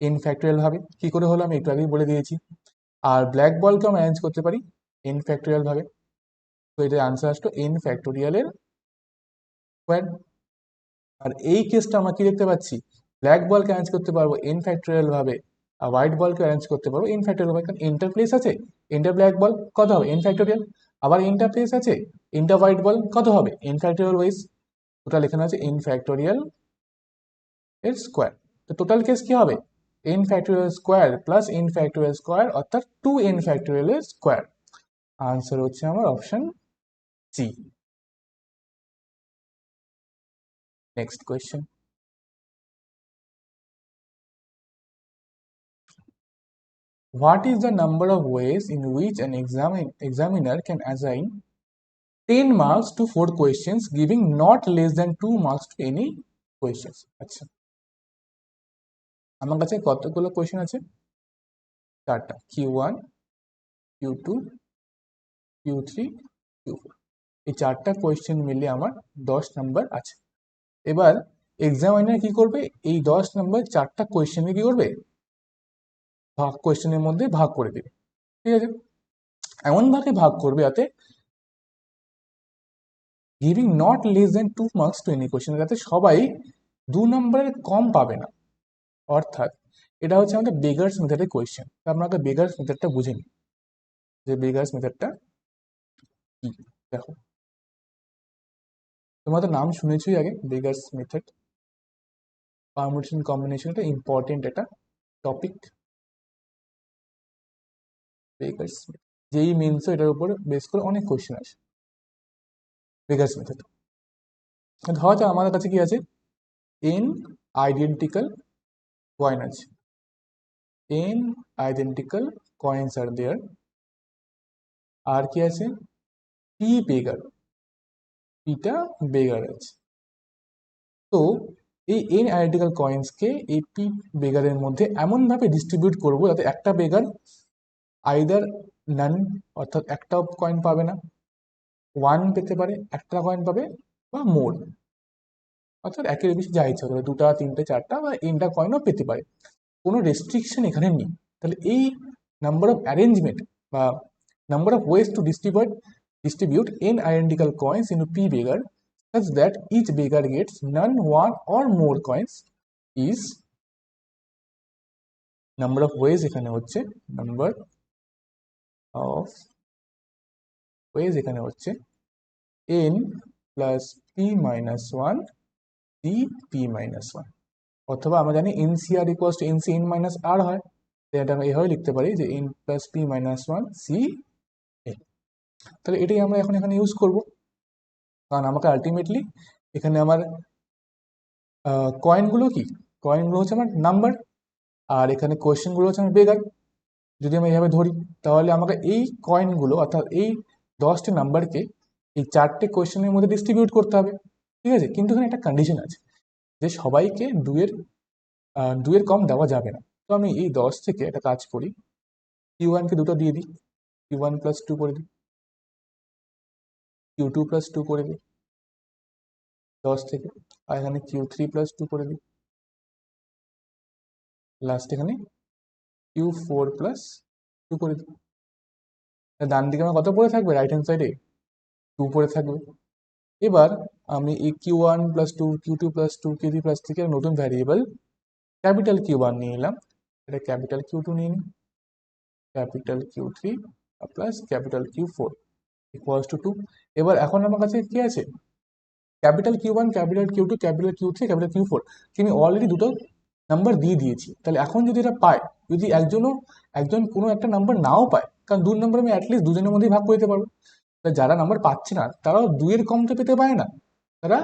এন ফ্যাক্টোরিয়াল ভাবে। কি করে হলো আমি একটু আগেই বলে দিয়েছি। আর ব্ল্যাক বলকে আমরা অ্যারেঞ্জ করতে পারি এন ফ্যাক্টোরিয়াল ভাবে। তো এটার আনসার আসলো n ফ্যাক্টোরিয়ালের স্কোয়ার। আর এই কেসটা আমরা কি দেখতে পাচ্ছি, ব্ল্যাক বলকে অ্যারেঞ্জ করতে পারবো n ফ্যাক্টোরিয়াল ভাবে, আর হোয়াইট বলকে অ্যারেঞ্জ করতে পারবো n ফ্যাক্টোরিয়াল ভাবে, কারণ এনটা প্লেস আছে, এনটা ব্ল্যাক বল কত হবে n ফ্যাক্টোরিয়াল, আবার এনটা প্লেস আছে, এনটা হোয়াইট বল কত হবে n ফ্যাক্টোরিয়াল ওয়াইজ। টোটাল এখানে আছে n ফ্যাক্টোরিয়াল এর স্কোয়ার। তো টোটাল কেস কি হবে, n factorial square plus n factorial square, অর্থাৎ 2n ফ্যাক্টোরিয়াল এর স্কোয়ার। আনসার হচ্ছে আমার option C. Next question, what is the number of ways in which an examiner can assign 10 marks to 4 questions giving not less than 2 marks to any questions? আচ্ছা, আমার কাছে কতগুলো question আছে, চারটা, Q1, Q2, Q3, Q4। এই চারটা question মিলে আমার 10 নাম্বার আছে। এবার এক্সামিনার কি করবে, এই 10 নাম্বার চারটা কোয়েশ্চেনে কি করবে, কোয়েশ্চেনের মধ্যে ভাগ করে দেবে। ঠিক আছে, এমন ভাবে ভাগ করবে যাতে giving not less than 2 marks to any question, যাতে সবাই 2 নম্বরের কম পাবে না। অর্থাৎ এটা হচ্ছে আমাদের বেগার্স মেথডের কোয়েশ্চেন। আপনাকে বেগার্স মেথডটা বুঝে নিই, যে বেগার্স মেথডটা কি। দেখো, তোমরা তো নাম শুনেছই আগে, বেগার্স মেথড, পারমুটেশন কম্বিনেশন, এটা ইম্পর্টেন্ট একটা টপিক। বেগার্স যেই মেন্স এটার উপর বেস করে অনেক কোয়েশ্চেন আসে। বেগার্স মেথড, ধরা যাক আমাদের কাছে কি আছে, n আইডেন্টিক্যাল কয়েন আছে, n আইডেন্টিক্যাল কয়েন্স আর দেয়ার, আর কি আছে, p বেগার, পিটা বেগার আছে। তো এই n আইডেন্টিক্যাল কয়েন্সকে এই p বেগারের মধ্যে এমন ভাবে ডিস্ট্রিবিউট করবো যাতে একটা বেগার আইদার নান, অর্থাৎ একটা কয়েন পাবে না, 1 পেতে পারে, একটা কয়েন পাবে, বা মোর, অর্থাৎ একের বেশি যা ইচ্ছা হবে, 2টা 3টে 4টা বা nটা কয়েনও পেতে পারে, কোনো রেস্ট্রিকশন এখানে নেই। তাহলে এই নাম্বার অফ অ্যারেঞ্জমেন্ট বা number of ways to distribute n identical coins into p beggar such that each beggar gets none, one or more coins is, number of ways এখানে হচ্ছে, নাম্বার অফ ওয়েজ এখানে হচ্ছে n plus p minus 1 p minus 1, অথবা আমরা জানি NCR equals to NCn minus R হয়, এটা আমরা এভাবে লিখতে পারি যে n plus p minus 1 c n। তাহলে এটাই আমরা এখন এখানে ইউজ করব, কারণ আমাকে আলটিমেটলি এখানে আমার কয়েনগুলো কি, কয়েনগুলো হচ্ছে আমার নাম্বার, আর এখানে কোয়েশ্চেনগুলো হচ্ছে আমার বেগার। যদি আমি এইভাবে ধরি, তাহলে আমাকে এই কয়েনগুলো অর্থাৎ এই 10টি নাম্বারকে এই 4টে কোয়েশ্চেনের মধ্যে ডিস্ট্রিবিউট করতে হবে। ঠিক আছে, কিন্তু এখানে একটা কন্ডিশন আছে, যে সবাইকে দুয়ের কম দেওয়া যাবে না। তো আমি এই 10 থেকে একটা কাজ করি, Q1কে দুটো দিয়ে দিই, Q1 প্লাস 2 করে দিই, Q2 প্লাস 2 করে দিই 10 থেকে, আর এখানে Q3 প্লাস 2 করে দিই, লাস্ট এখানে Q4 প্লাস 2 করে দিই। ডান দিকে আমার কত পড়ে থাকবে, রাইট হ্যান্ড সাইডে 2 পড়ে থাকবে। এবার আমি এই Q1 plus 2, Q2 plus 2, Q3 plus থেকে নতুন ভ্যারিয়েবল ক্যাপিটাল Q1 নিয়ে নিলাম, এটা ক্যাপিটাল Q2 নিয়ে নিই, capital Q3 plus capital Q4 equals to 2। এবার এখন আমার কাছে কি আছে, capital Q1, capital Q2, capital Q3, capital Q4, আমি অলরেডি দুটো নাম্বার দিয়ে দিয়েছি। তাহলে এখন যদি এটা পায়, যদি একজন কোনো একটা নাম্বার নাও পায়, কারণ 2 নাম্বার আমি অ্যাটলিস্ট দুজনের মধ্যেই ভাগ করে দিতে পারবো, তাহলে যারা নাম্বার পাচ্ছে না তারাও 2-এর কম তো পেতে পারে না, তারা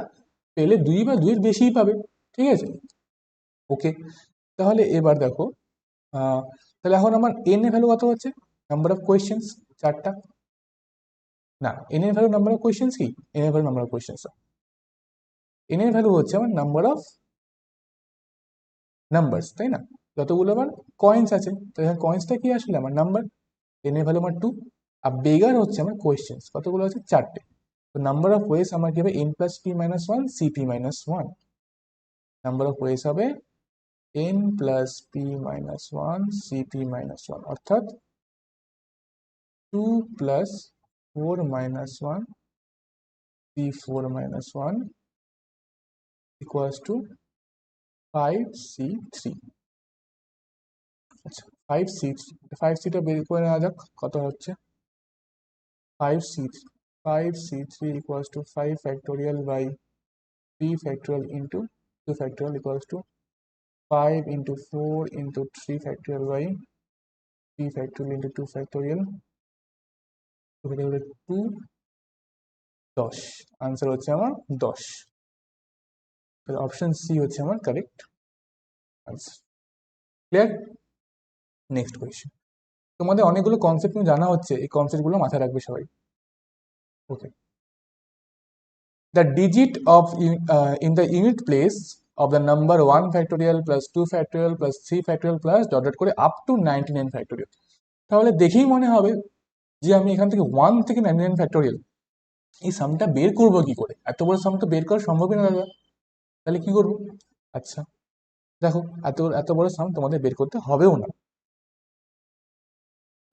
পেলে 2 বা 2-এর বেশিই পাবে। ঠিক আছে, ওকে। তাহলে এবার দেখো, তাহলে এখন আমার n এর ভ্যালু কত হচ্ছে, নাম্বার অফ কোয়েশ্চেন্স 4টা, না n এর ভ্যালু নাম্বার অফ কোয়েশ্চেন্স কি, n এর value number of questions, n এর ভ্যালু হচ্ছে আমার নাম্বার অফ নাম্বারস, তাই না, যতগুলো আমার কয়েন্স আছে, তো এখানে কয়েন্সটা কি আসলে আমার নাম্বার, n এর ভ্যালু আমার 2, আর বেগার হচ্ছে আমার কোয়েশ্চেন্স, কতগুলো আছে 4টে। তো নাম্বার অফ ওয়েস আমার কি হবে, n plus p minus 1 cp minus 1, number of ways হবে n plus p minus 1 cp minus 1, অর্থাৎ 2 plus 4 minus 1 C4 minus 1 equals to 5C3. আচ্ছা 5C টা বের করে নেওয়া যাক কত হচ্ছে 5C3 5C3 equals to 5 factorial by 3 factorial into 2 factorial equals to 5 into 4 into 3 factorial by 3 factorial into 2 factorial 2 10 answer হচ্ছে আমার 10 তাহলে অপশন সি হচ্ছে আমার correct answer clear next question তোমাদের অনেকগুলো কনসেপ্ট জানা হচ্ছে এই কনসেপ্টগুলো মাথায় রাখবে সবাই ওকে the digit of in the unit place of the number 1 factorial plus 2 factorial plus 3 factorial plus dot dot করে up to 99 factorial তাহলে দেখেই মনে হবে যে আমি এখান থেকে 1 থেকে 99 ফ্যাক্টোরিয়াল এই সামটা বের করবো কি করে এত বড় সাম তো বের করা সম্ভবই না দাদা তাহলে কি করবো আচ্ছা দেখো এত এত বড় সাম তোমাদের বের করতে হবেও না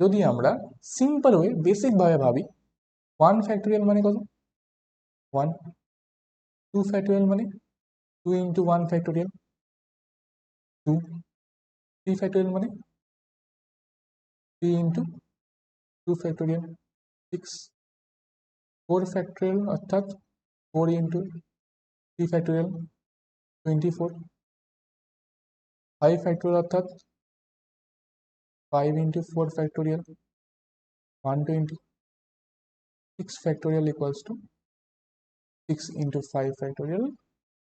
যদি আমরা সিম্পল ওয়ে বেসিক ভাবে ভাবি 1 ফ্যাক্টোরিয়াল মানে কত 1 2 ফ্যাক্টোরিয়াল মানে 2 into 1 ফ্যাক্টোরিয়াল 2 3 ফ্যাক্টোরিয়াল মানে 3 into 2 ফ্যাক্টোরিয়াল 6 4 ফ্যাক্টোরিয়াল অর্থাৎ 4 into 3 ফ্যাক্টোরিয়াল 24 5 ফ্যাক্টোরিয়াল অর্থাৎ 5 into 4 factorial 120 6 factorial equals to 6 into 5 factorial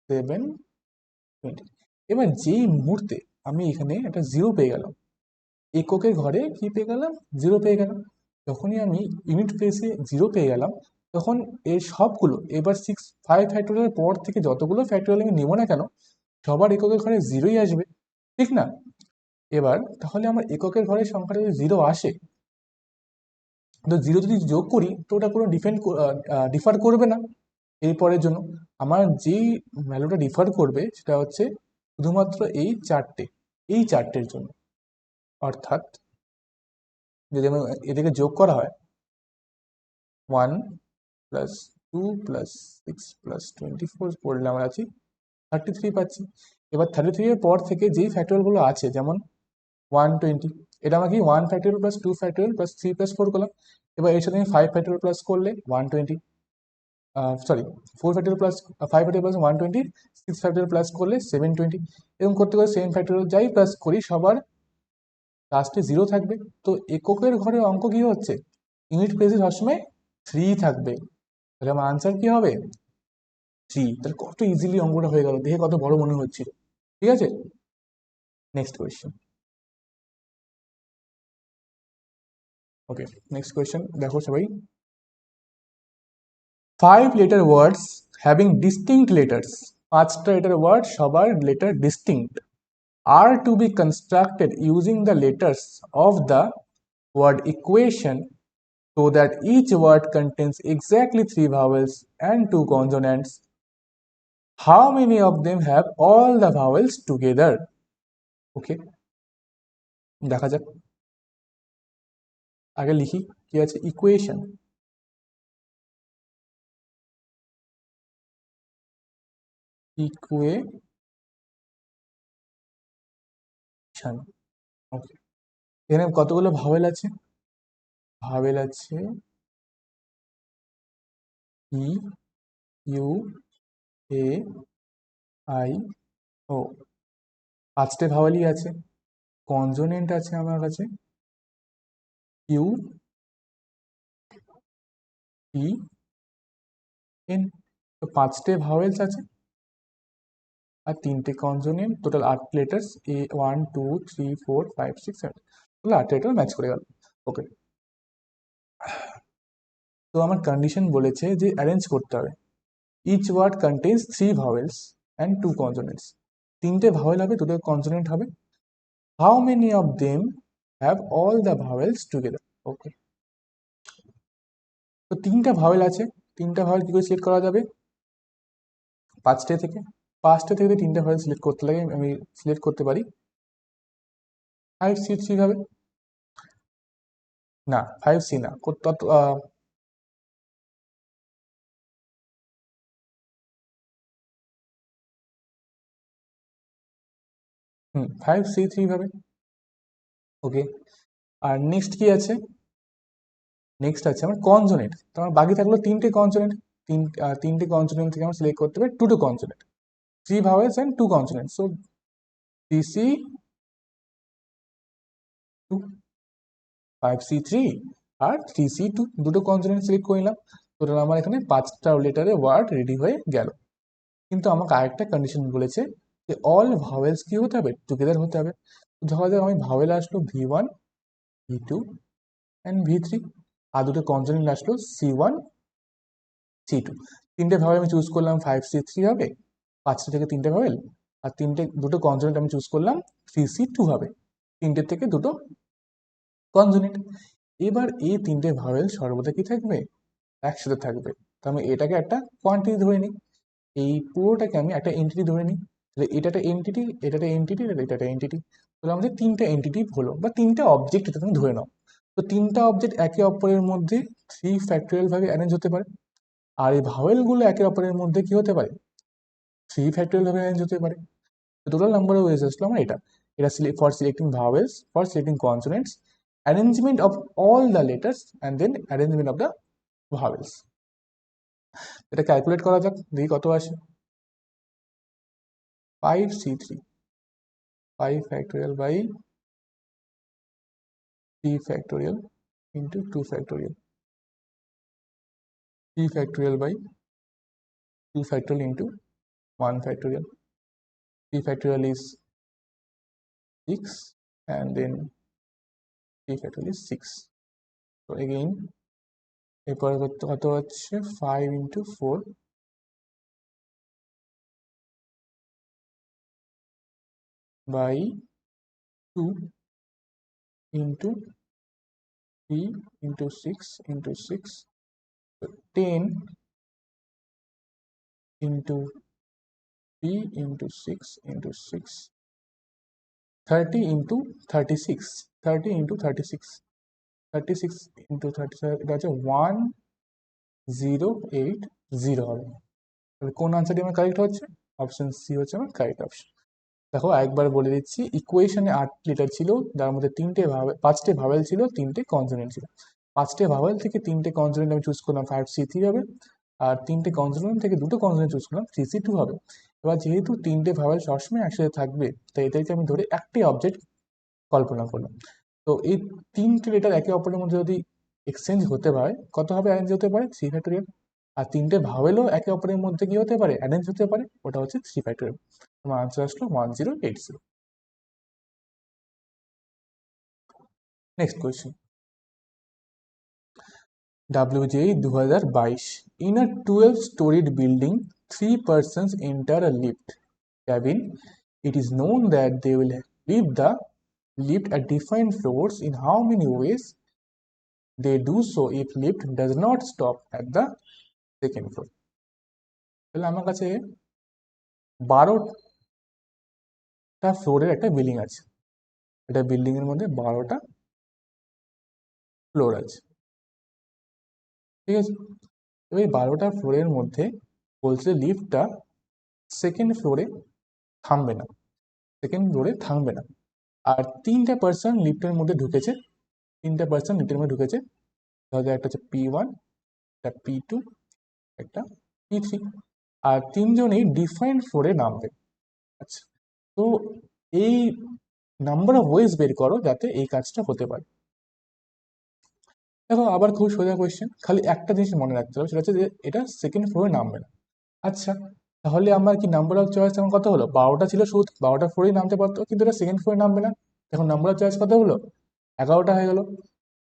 720 এবার যেই মুহূর্তে আমি এখানে একটা জিরো পেয়ে গেলাম এককের ঘরে কি পেয়ে গেলাম জিরো পেয়ে গেলাম যখনই আমি ইউনিট প্লেসে জিরো পেয়ে গেলাম তখন এর সবগুলো এবার 5 ফ্যাক্টোরিয়াল পর থেকে যতগুলো ফ্যাক্টোরিয়াল আমি নেবো না কেন সবার এককের ঘরে জিরোই আসবে ঠিক না এবার তাহলে আমার এককের ঘরের সংখ্যাটা যদি জিরো আসে তো জিরো যদি যোগ করি তো ওটা কোনো ডিফার করবে না এরপরের জন্য আমার যেই ভ্যালুটা ডিফার করবে সেটা হচ্ছে শুধুমাত্র এই চারটের জন্য অর্থাৎ যদি আমার এদিকে যোগ করা হয় 1 প্লাস 2 প্লাস 6 প্লাস 24 করলে আমরা আছি 33 পাচ্ছি এবার 33 এর পর থেকে যেই ফ্যাক্টরগুলো আছে যেমন 120 এটা আমাকে 1 factorial plus 2 factorial plus 3 plus 4 করলাম এবার এর সাথে আমি 5 ফ্যাক্টোরিয়াল প্লাস করলে 120 sorry 4 factorial plus 5 factorial plus 120 6 factorial plus করলে 720 এরকম করতে করে 7 ফ্যাক্টোরিয়াল যাই প্লাস করি সবার লাস্টে জিরো থাকবে তো এককের ঘরের অঙ্ক কি হচ্ছে ইউনিট প্লেসে সবসময় 3 থাকবে তাহলে আমার আনসার কি হবে 3 তাহলে কত ইজিলি অঙ্কটা হয়ে গেল দেখে কত বড় মনে হচ্ছিল ঠিক আছে next question okay next question দেখো সবাই 5 letter words having distinct letters 5টা letter word সবার letter distinct are to be constructed using the letters of the word equation so that each word contains exactly 3 vowels and 2 consonants how many of them have all the vowels together okay দেখা যাক আগে লিখি কি আছে equation ওকে এখানে কতগুলো vowel আছে ই U A I O 5টে ভাওয়েলই আছে কনসোনেন্ট আছে আমার কাছে ইউ ই এন তো 5টে ভাওয়েলস আছে আর 3টে কনসোনেন্ট টোটাল 8 লেটার্স এ 1 2 3 4 5 6 7 টোটাল 8 লেটার ম্যাচ করে গেল ওকে তো আমার কন্ডিশন বলেছে যে অ্যারেঞ্জ করতে হবে each word contains 3 vowels and 2 consonants 3টে ভাওয়েল হবে 2টে কনসোনেন্ট হবে how many of them have all the vowels together okay তো 3টা ভাওয়েল আছে 3টা ভাওয়েল কি করে সিলেক্ট করা যাবে 5টে থেকে 5টে থেকে 3টে ভাওয়েল সিলেক্ট করতে লাগে আমি সিলেক্ট করতে পারি 5C3 ভাবে না 5C না 5C3 ভাবে। ওকে, আর নেক্সট কি আছে? নেক্সট আছে আমার কনসোনেন্ট। তো আমার বাকি থাকলো তিনটে কনসোনেন্ট। তিনটে কনসোনেন্ট থেকে আমরা সিলেক্ট করতে পারি two consonant, 3 vowels and 2 consonants. So CC2, 5C3 আর 3C2, দুটো কনসোনেন্ট সিলেক্ট করে নিলাম। টোটাল আমার এখানে 5টা লেটারে ওয়ার্ড রেডি হয়ে গেল। কিন্তু আমাকে আরেকটা কন্ডিশন বলেছে যে অল ভাওয়েলস কি হতে হবে, টুগেদার হতে হবে। ধরা যাক আমি ভাওয়েল আসলো V1, V2 অ্যান্ড V3, আর দুটো কনসোনেন্ট আসলো C1, C2। তিনটে ভাওয়েল আমি চুজ করলাম 5C3 হবে, 5টা থেকে তিনটে ভাওয়েল, আর দুটো কনসোনেন্ট আমি চুজ করলাম 3C2 হবে, তিনটের থেকে দুটো কনসোনেন্ট। এবার এই তিনটে ভাওয়েল সর্বদা কি থাকবে, একসাথে থাকবে। তো আমি এটাকে একটা কোয়ান্টিটি ধরে নিই, এই পুরোটাকে আমি একটা এন্টিটি ধরে নিই। তাহলে এটা একটা এন্টিটি, এটা একটা এন্টিটি, এটা একটা এন্টিটি। তাহলে আমাদের তিনটা এন্টিটি হলো, বা তিনটা অবজেক্ট এটা তুমি ধরে নাও। তো তিনটা অবজেক্ট একে অপরের মধ্যে 3 ফ্যাক্টোরিয়াল ভাবে অ্যারেঞ্জ হতে পারে, আর এই ভাওয়েলগুলো একে অপরের মধ্যে কি হতে পারে, 3 ফ্যাক্টোরিয়াল ভাবে অ্যারেঞ্জ হতে পারে। তো টোটাল নাম্বার অফ ওয়েজ আসলো আমার এটা। এটা for selecting vowels, for selecting consonants, arrangement of all the letters and then arrangement of the vowels. এটা ক্যালকুলেট করা যাক, দেখি কত আসে। 5C3, 5 factorial by 3 factorial into 2 factorial, 3 factorial by 2 factorial into 1 factorial. 3 factorial is 6 and then 3 factorial is 6. So again এরপর কত হচ্ছে 5 into 4 by 2 into 3 into 6 into 6, so 10 into 3 into 6 into 6, 30 into 36, 30 into 36, 36 into 36, এটা হচ্ছে 1080 হবে। তাহলে কোন আনসারটি আমার correct হচ্ছে, অপশন সি হচ্ছে আমার কারেক্ট অপশন। দেখো একবার বলে দিচ্ছি, ইকুয়েশনে 8 লেটার ছিল, যার মধ্যে 5টে ভাওয়েল ছিল, 3টে কনসোনেন্ট ছিল। 5টে ভাওয়েল থেকে 3টে কনসোনেন্ট আমি চুজ করলাম 5C3 হবে, আর 3টে কনসোনেন্ট থেকে দুটো কনসোনেন্ট চুজ করলাম 3C2 হবে। এবার যেহেতু 3টে ভাওয়েল সবসময় একসাথে থাকবে, তাই এদেরকে আমি ধরে একটি অবজেক্ট কল্পনা করলাম। তো এই 3টে লেটার একে অপরের মধ্যে যদি এক্সচেঞ্জ হতে পারে, কত হবে অ্যারেঞ্জ হতে পারে, 3 ফ্যাক্টোরিয়াল। আর 3টে ভাওয়েলও একে অপরের মধ্যে কি হতে পারে, অ্যারেঞ্জ হতে পারে, ওটা হচ্ছে 3 ফ্যাক্টোরিয়াল। তোমার আনসার আসলো 1080। Next question, WJE 2022, in a 12-storied building 3 persons enter a lift cabin. It is known that they will leave the lift at different floors. In how many ways they do so if lift does not stop at the second floor? তাহলে আমার কাছে 12টা ফ্লোরের একটা building আছে, এটা building এর মধ্যে 12টা floor আছে, ঠিক আছে। তো এই 12টা ফ্লোরের মধ্যে বলছে লিফটটা সেকেন্ড ফ্লোরে থামবে না, সেকেন্ড ফ্লোরে থামবে না। আর 3টে পার্সন লিফটের মধ্যে ঢুকেছে, 3টে পার্সন লিফটের মধ্যে ঢুকেছে। ধরা একটা হচ্ছে P1, একটা P2, একটা P3, আর তিনজনেই ডিফারেন্ট ফ্লোরে নামবে। আচ্ছা, তো এই নাম্বার অফ ওয়েজ বের করো যাতে এই কাজটা হতে পারে। দেখো আবার খুব সোজা কোয়েশ্চেন, খালি একটা জিনিস মনে রাখতে হবে, সেটা হচ্ছে যে এটা সেকেন্ড ফ্লোরে নামবে না। আচ্ছা, তাহলে আমার কি নাম্বার অফ চয়েস আমার কত হলো, 12টা ছিল, শুধু 12টা ফ্লোরেই নামতে পারতো, কিন্তু এটা সেকেন্ড ফ্লোরে নামবে না। এখন নাম্বার অফ চয়েস কত হলো, 11টা হয়ে গেল।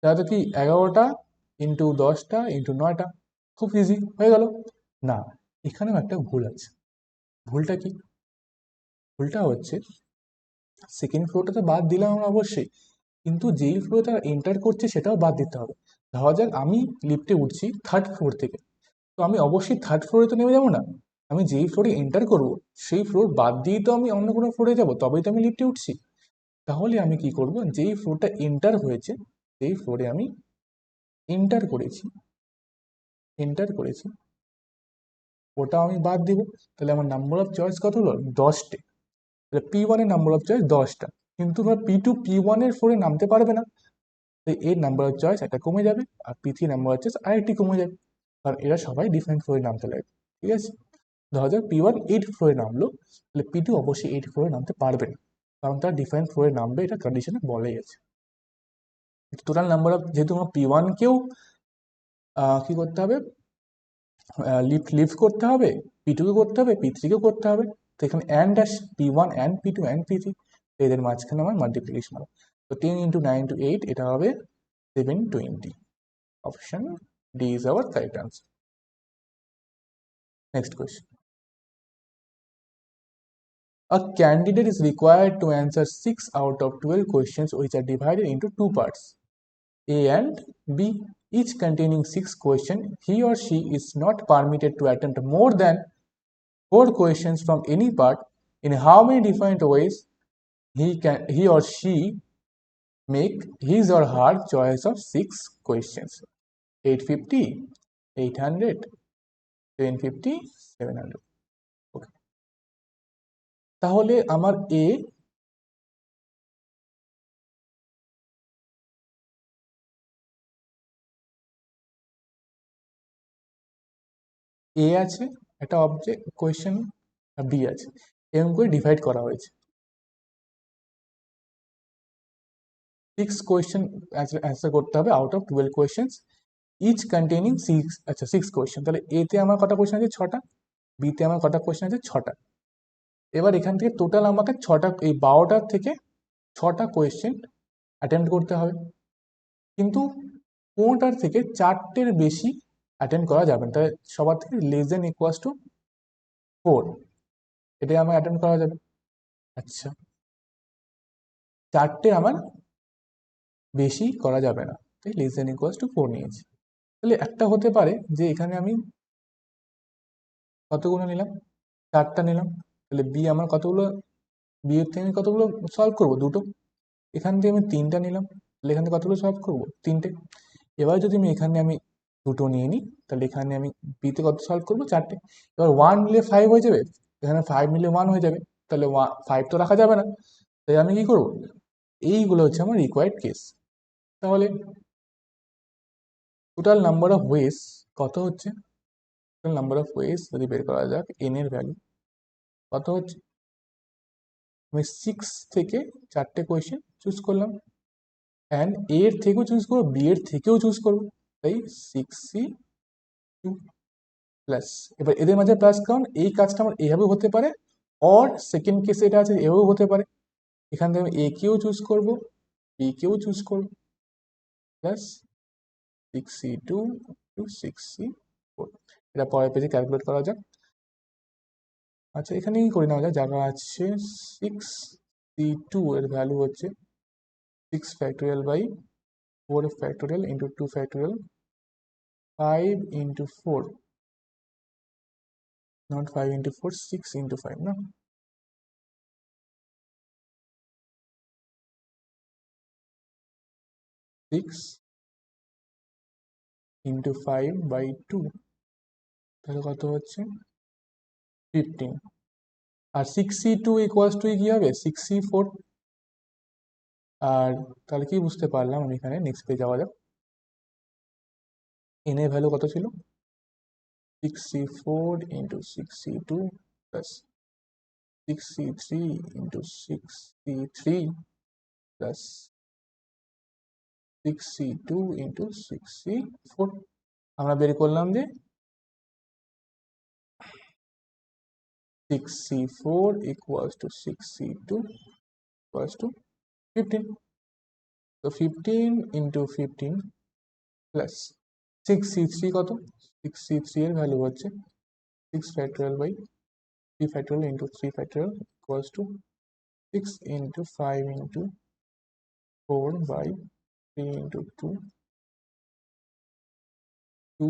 তাহলে কি 11টা ইন্টু 10টা ইন্টু 9টা, খুব ইজি হয়ে গেল। না, এখানেও একটা ভুল আছে। ভুলটা কি, ভুলটা হচ্ছে সেকেন্ড ফ্লোরটা তো বাদ দিলাম আমরা অবশ্যই, কিন্তু যেই ফ্লোরে তারা এন্টার করছে সেটাও বাদ দিতে হবে। ধরা যাক আমি লিফটে উঠছি 3rd ফ্লোর থেকে, তো আমি অবশ্যই 3rd ফ্লোরে তো নেমে যাবো না, আমি যেই ফ্লোরে এন্টার করবো সেই ফ্লোর বাদ দিয়েই তো আমি অন্য কোনো ফ্লোরে যাবো, তবেই তো আমি লিফটে উঠছি। তাহলে আমি কি করব, যেই ফ্লোরটা এন্টার হয়েছে, যেই ফ্লোরে আমি এন্টার করেছি, এন্টার করেছি ওটা আমি বাদ দিব। তাহলে আমার নাম্বার অফ চয়েস কত হলো, 10টে। তাহলে P1 এর নাম্বার অফ চয়েস 10টা, কিন্তু ধর P2 P1 এর 4 নামতে পারবে না, তো এর নাম্বার অফ চয়েস একটা কমে যাবে, আর P3 নাম্বার অফ চয়েস আরেকটি কমে যাবে, কারণ এরা সবাই ডিফারেন্ট ফ্লোরে নামতে লাগবে। ঠিক আছে, ধরা যাক P1 8 ফ্লোরে নামলো, তাহলে P2 অবশ্যই 8 ফ্লোরে নামতে পারবে না, কারণ তারা ডিফারেন্ট ফ্লোরে নামবে, এটা কন্ডিশনে বলাই আছে। টোটাল নাম্বার অফ, যেহেতু আমার P1 কেও কি করতে হবে, লিফট করতে হবে, P2 কে করতে হবে, P3 কেও করতে হবে, তো এখানে অ্যান্ড আসে P1 and P2 and P3, এদের মাঝখানে আমার মাল্টিপ্লিকেশন হবে। তো 10 ইন্টু 9 ইন্টু 8, এটা হবে 720। Option D is our correct answer. Next question, a candidate is required to answer 6 out of 12 questions which are divided into two parts, A and B, each containing 6 questions. He or she is not permitted to attempt more than 4 questions from any part. In how many different ways he or she make his or her choice of 6 questions? 850, 800, 1050, 700. Okay. তাহলে আমার এ আছে, একটা object question, আর B আছে, এরকম করে divide করা হয়েছে। 6 question answer করতে হবে out of 12 questions, each containing 6, আচ্ছা 6 কোয়েশ্চেন, তাহলে এতে আমার কটা কোয়েশ্চেন আছে 6টা, বিতে আমার কটা কোয়েশ্চেন আছে 6টা। এবার এখান থেকে টোটাল আমাকে 6টা, এই 12টার থেকে 6টা কোয়েশ্চেন অ্যাটেন্ড করতে হবে, কিন্তু কোনোটার থেকে 4টের বেশি অ্যাটেন্ড করা যাবে না, তাহলে সবার থেকে লেস দেন ইকুয়ালস টু 4, এটাই আমার অ্যাটেন্ড করা যাবে। আচ্ছা, 4টে আমার বেশি করা যাবে না, তাই লেস দেন ইকুয়ালস টু 4 নিয়েছি। তাহলে একটা হতে পারে যে এখানে আমি কতগুলো নিলাম, 4টা নিলাম, তাহলে বি আমার কতগুলো, বি এর থেকে আমি কতগুলো সলভ করবো, দুটো। এখান থেকে আমি 3টা নিলাম, তাহলে এখান থেকে কতগুলো সলভ করবো, 3টে। এবার যদি আমি এখানে আমি দুটো নিয়ে নিই, তাহলে এখানে আমি বিতে কত সলভ করবো, 4টে। এবার 1 মিলে 5 হয়ে যাবে, এখানে 5 মিলে 1 হয়ে যাবে, তাহলে 5 তো রাখা যাবে না, তাই আমি কি করবো, এইগুলো হচ্ছে আমার রিকোয়ার্ড কেস। তাহলে টোটাল নাম্বার অফ ওয়েস কত হচ্ছে, টোটাল নাম্বার অফ ওয়েস যদি বের করা যাক, এন এর ভ্যালু কত হচ্ছে, আমি 6 থেকে 4টে কোয়েশ্চেন চুজ করলাম, অ্যান্ড এ এর থেকেও চুজ করবো, বি এর থেকেও চুজ করবো, তাই 6C2 প্লাস, এবার এদের মাঝে প্লাস, কারণ এই কাজটা আমার এভাবেও হতে পারে, অর সেকেন্ড কেসে এটা আছে এভাবেও হতে পারে, এখান থেকে আমি এ কেও চুজ করবো, বি কেও চুজ করবো, প্লাস 6C2 টু 6C4, এটা পরের পেজে ক্যালকুলেট করা যাক। আচ্ছা, এখানেই করে নেওয়া যায়, জায়গা আছে। 6C2 এর ভ্যালু হচ্ছে 6 factorial by 4 factorial into 2 factorial, 5 into 4, not 5 into 4, 6 into 5, no? Six into 5 by 2, তাহলে কত হচ্ছে 15, আর 6C2 ইকুয়ালস টু কি হবে 6C4, আর তাহলে কি বুঝতে পারলাম আমি, এখানে নেক্সট পেজ যাওয়া যাক, এন এর ভ্যালু কত ছিল, 6C4 into 6C2 plus 6C3 into 6C3 plus 6C2 into 6C4, আমরা বের করলাম যে 6C4 equals to 6C2 equals to 15. So 15 into 15 plus 6C3 কত, 6C3 এর ভ্যালু হচ্ছে 6 factorial by 3 factorial into 3 factorial equals to 6 into 5 into 4 by 3 into 2, 2,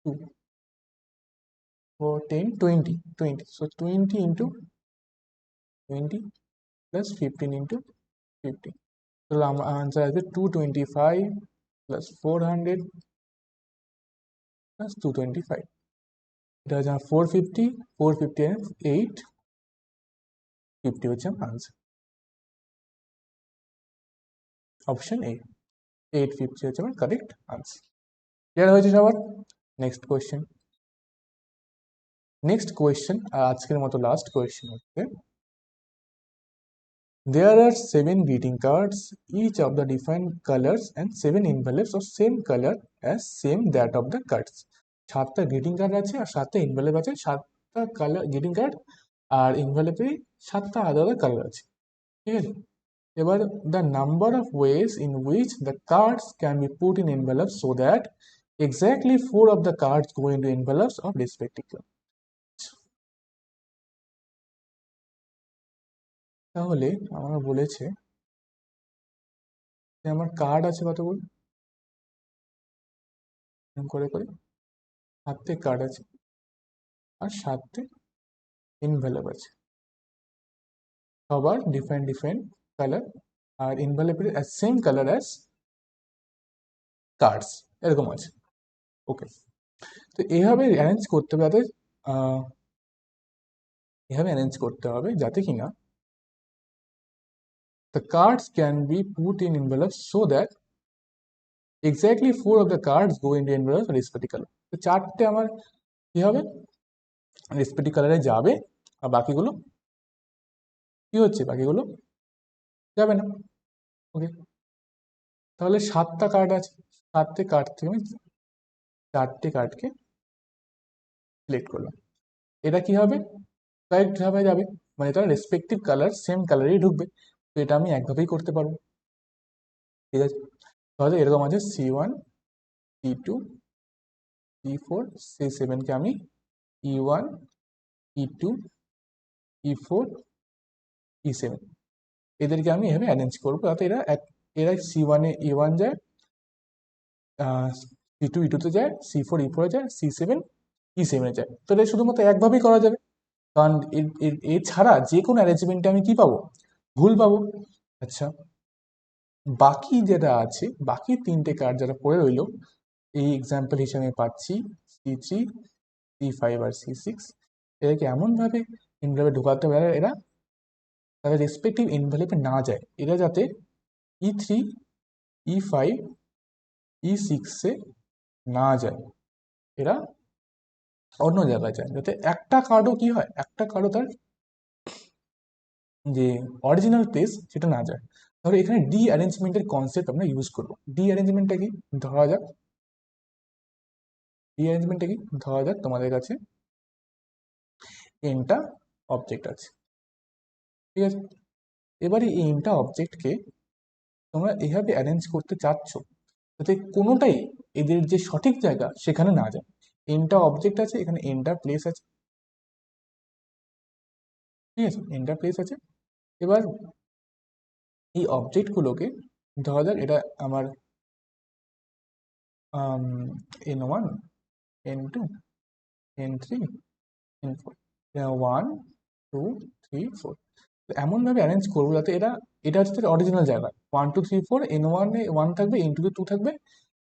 2, 4, 10, 20, 20. So 20 into 20 plus 15 into 50. So our answer is 225 plus 400 plus 225. It has a 450, 450 and 8, 50 হচ্ছে আমার answer, option A 850 হচ্ছে আমার correct answer. Clear হয়েছে সবার? Next question. Next question আর আজকের মতো last question হচ্ছে, there are 7 greeting cards, each of the different colors and 7 envelopes of same color as same that of the cards. 7টা greeting card আছে আর 7টা envelope আছে, 7টা কালার গ্রিটিং কার্ড আর এনভেলপে 7টা আলাদা আলাদা কালার আছে, ঠিক আছে? এবার the number of ways in which the cards can be put in envelopes so that exactly 4 of the cards go into envelopes of respective color. তাহলে আমরা বলেছে যে আমার কার্ড আছে কতগুলো, এরকম করে করে 7টে কার্ড আছে আর 7টে এনভেলপ আছে, সবার ডিফারেন্ট ডিফারেন্ট কালার আর এনভেলপের সেম কালার অ্যাজ কার্ডস এরকম আছে। ওকে, তো এইভাবে অ্যারেঞ্জ করতে হবে যাতে এভাবে অ্যারেঞ্জ করতে হবে যাতে কিনা the cards can be put in envelopes so that exactly 4 of the cards go into envelopes respective color. তো 4টে আমার কি হবে, রেসপেক্টিভ কালারে যাবে আর বাকিগুলো কি হচ্ছে, বাকিগুলো যাবে না। ওকে, তাহলে 7টা কার্ড আছে, 7টে কার্ড থেকে আমি 4টে কার্ডকে সিলেক্ট করলাম। এটা কি হবে, কারেক্ট ভাবে যাবে, মানে তার রেসপেক্টিভ কালার সেম কালারেই ঢুকবে। তো এটা আমি একভাবেই করতে পারবো, ঠিক আছে? তাহলে এরকম আছে C1, C2, C4, C7কে আমি E1, E2, E4, E7 এদেরকে আমি এভাবে অ্যারেঞ্জ করবো যাতে এরা C1-এ E1 যায়, C2 E2-তে যায়, C4 E4-এ যায়, C7 E7-এ যায়। তো এটা শুধুমাত্র একভাবেই করা যাবে, কারণ এছাড়া যে কোনো অ্যারেঞ্জমেন্টে আমি কি পাবো, ভুল পাবো। আচ্ছা, বাকি যেটা আছে, বাকি 3টে কার্ড যারা পড়ে রইলো, এই এক্সাম্পল হিসেবে পাচ্ছি C3, C5 আর C6, এদেরকে এমনভাবে এনভেলপে ঢোকাতে হবে এরা তাদের রেসপেক্টিভ এনভেলপে না যায়, এরা যাতে E3, E5, E6-এ না যায়, এরা অন্য জায়গায় যায়, যাতে একটা কার্ডও কি হয়, একটা কার্ডও তার যে অরিজিনাল প্লেস সেটা না যায়। তাহলে এখানে ডি অ্যারেঞ্জমেন্টের কনসেপ্ট আমরা ইউজ করবো। ডি অ্যারেঞ্জমেন্টটা কি, ধরা যাক তোমাদের কাছে এনটা অবজেক্ট আছে, ঠিক আছে? এবারে এই এনটা অবজেক্টকে তোমরা এভাবে অ্যারেঞ্জ করতে চাচ্ছ যাতে কোনোটাই এদের যে সঠিক জায়গা সেখানে না যায়। এনটা অবজেক্ট আছে, এখানে এনটা প্লেস আছে, ঠিক আছে? এনটা প্লেস আছে। এবার এই অবজেক্টগুলোকে ধরা যাক এটা আমার N1, N2, N3, N4, 1, 2, 3, 4 এমনভাবে অ্যারেঞ্জ করবো যাতে এটা হচ্ছে অরিজিনাল জায়গা, 1, 2, 3, 4, N1-এ 1 থাকবে, N2-তে 2 থাকবে,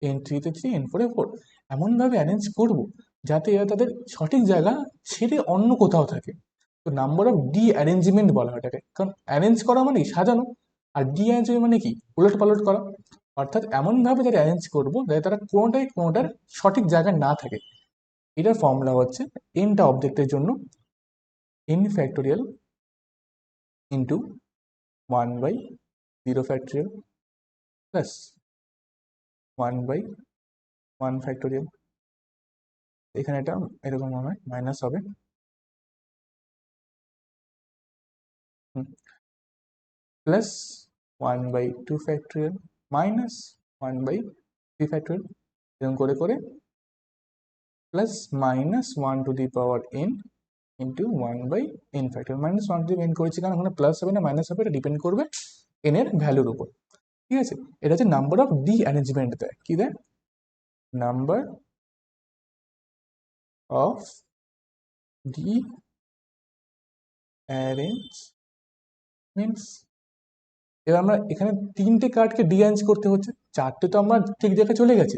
N3-তে 3, N4-এ 4, এমনভাবে অ্যারেঞ্জ করবো যাতে এরা তাদের সঠিক জায়গা ছেড়ে অন্য কোথাও থাকে। তো নাম্বার অফ ডি অ্যারেঞ্জমেন্ট বলা হয় এটাকে, কারণ অ্যারেঞ্জ করা মানে কি, সাজানো, আর ডি অ্যারেঞ্জমেন্ট মানে কি, উলট পালট করা। অর্থাৎ এমনভাবে তারা অ্যারেঞ্জ করবো যাতে তারা কোনোটার সঠিক জায়গায় না থাকে। এটার ফর্মুলা হচ্ছে এনটা অবজেক্টের জন্য n factorial into 1/0 factorial plus 1/1 factorial, এখানে এটা এরকম হবে, মাইনাস হবে, প্লাস 1/2 ফ্যাক্টোরিয়াল মাইনাস 1/3 ফ্যাক্টোরিয়াল, এরকম করে করে plus minus 1 to the power n into 1/n factorial. Minus 1 to the n করেছি কারণ ওখানে প্লাস হবে না মাইনাস হবে, এটা ডিপেন্ড করবে n এর ভ্যালুর উপর, ঠিক আছে? এটা হচ্ছে নাম্বার অফ ডি অ্যারেঞ্জমেন্ট দেয়, কি দেয়, নাম্বার অফ ডি অ্যারেঞ্জমেন্টস। এবার আমরা এখানে 3টে কার্ডকে ডি অ্যারেঞ্জ করতে হচ্ছে, 4টে তো আমরা ঠিক জায়গায় চলে গেছে,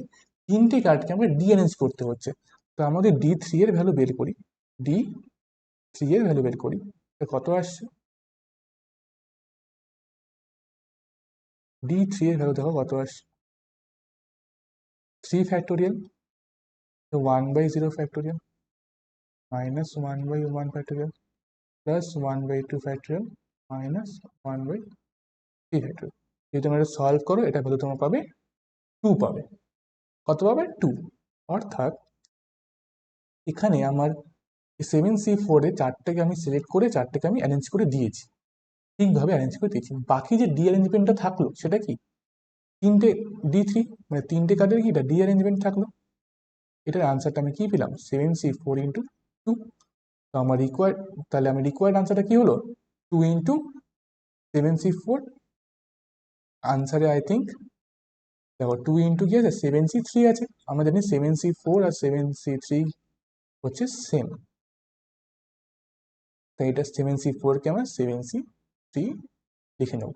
3টে কার্ডকে আমরা ডি অ্যারেঞ্জ করতে হচ্ছে। তো আমাদের D3 এর ভ্যালু বের করি, D3 এর ভ্যালু বের করি, কত আসছে, D3 এর ভ্যালু দেখো কত আসছে, 3 ফ্যাক্টোরিয়াল, তো 1/0 factorial minus 1/1 factorial plus 1/2 factorial minus 1/3 factorial. যদি তোমরা এটা সলভ করো, এটা ভ্যালু তোমরা পাবে 2 পাবে। কত পাবে? 2। অর্থাৎ এখানে আমার 7C4 এ চারটাকে আমি সিলেক্ট করে চারটাকে আমি অ্যারেঞ্জ করে দিয়েছি, ঠিকভাবে অ্যারেঞ্জ করে দিয়েছি। বাকি যে ডি অ্যারেঞ্জমেন্টটা থাকলো সেটা কি, তিনটে D3, মানে তিনটে কার্ডের কি এটা ডি অ্যারেঞ্জমেন্ট থাকলো। এটার আনসারটা আমি কি পেলাম, 7C4 × 2। তো আমার তাহলে আমার রিকোয়ার্ড আনসারটা কি হলো, 2 × 7C4। আনসারে আই থিঙ্ক দেখো 2 × কি আছে, 7C3 আছে। আমরা জানি 7C4 আর 7C3 হচ্ছে সেম, তাই এটা 7C4 কে আমরা 7C3 লিখে নেব।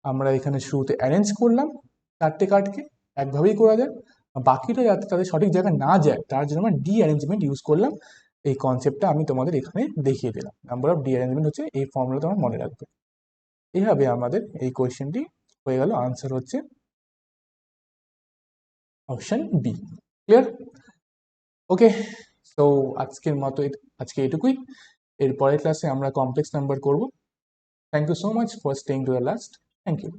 আমরা এখানে শুরুতে অ্যারেঞ্জ করলাম চারটে কার্ডকে, একভাবেই করা যায়। বাকিটা যাতে তাদের সঠিক জায়গায় না যায় তার জন্য আমরা ডি অ্যারেঞ্জমেন্ট ইউজ করলাম। এই কনসেপ্টটা আমি তোমাদের এখানে দেখিয়ে দিলাম। নাম্বার অফ ডি অ্যারেঞ্জমেন্ট হচ্ছে এই ফর্মুলা তোমার মনে রাখবে। এইভাবে আমাদের এই কোয়েশ্চেনটি হয়ে গেল। আনসার হচ্ছে option B. Clear? Okay, so আজকের মতো আজকে এটুকুই। এর পরের ক্লাসে আমরা কমপ্লেক্স নাম্বার করব। Thank you so much for staying to the last. Thank you.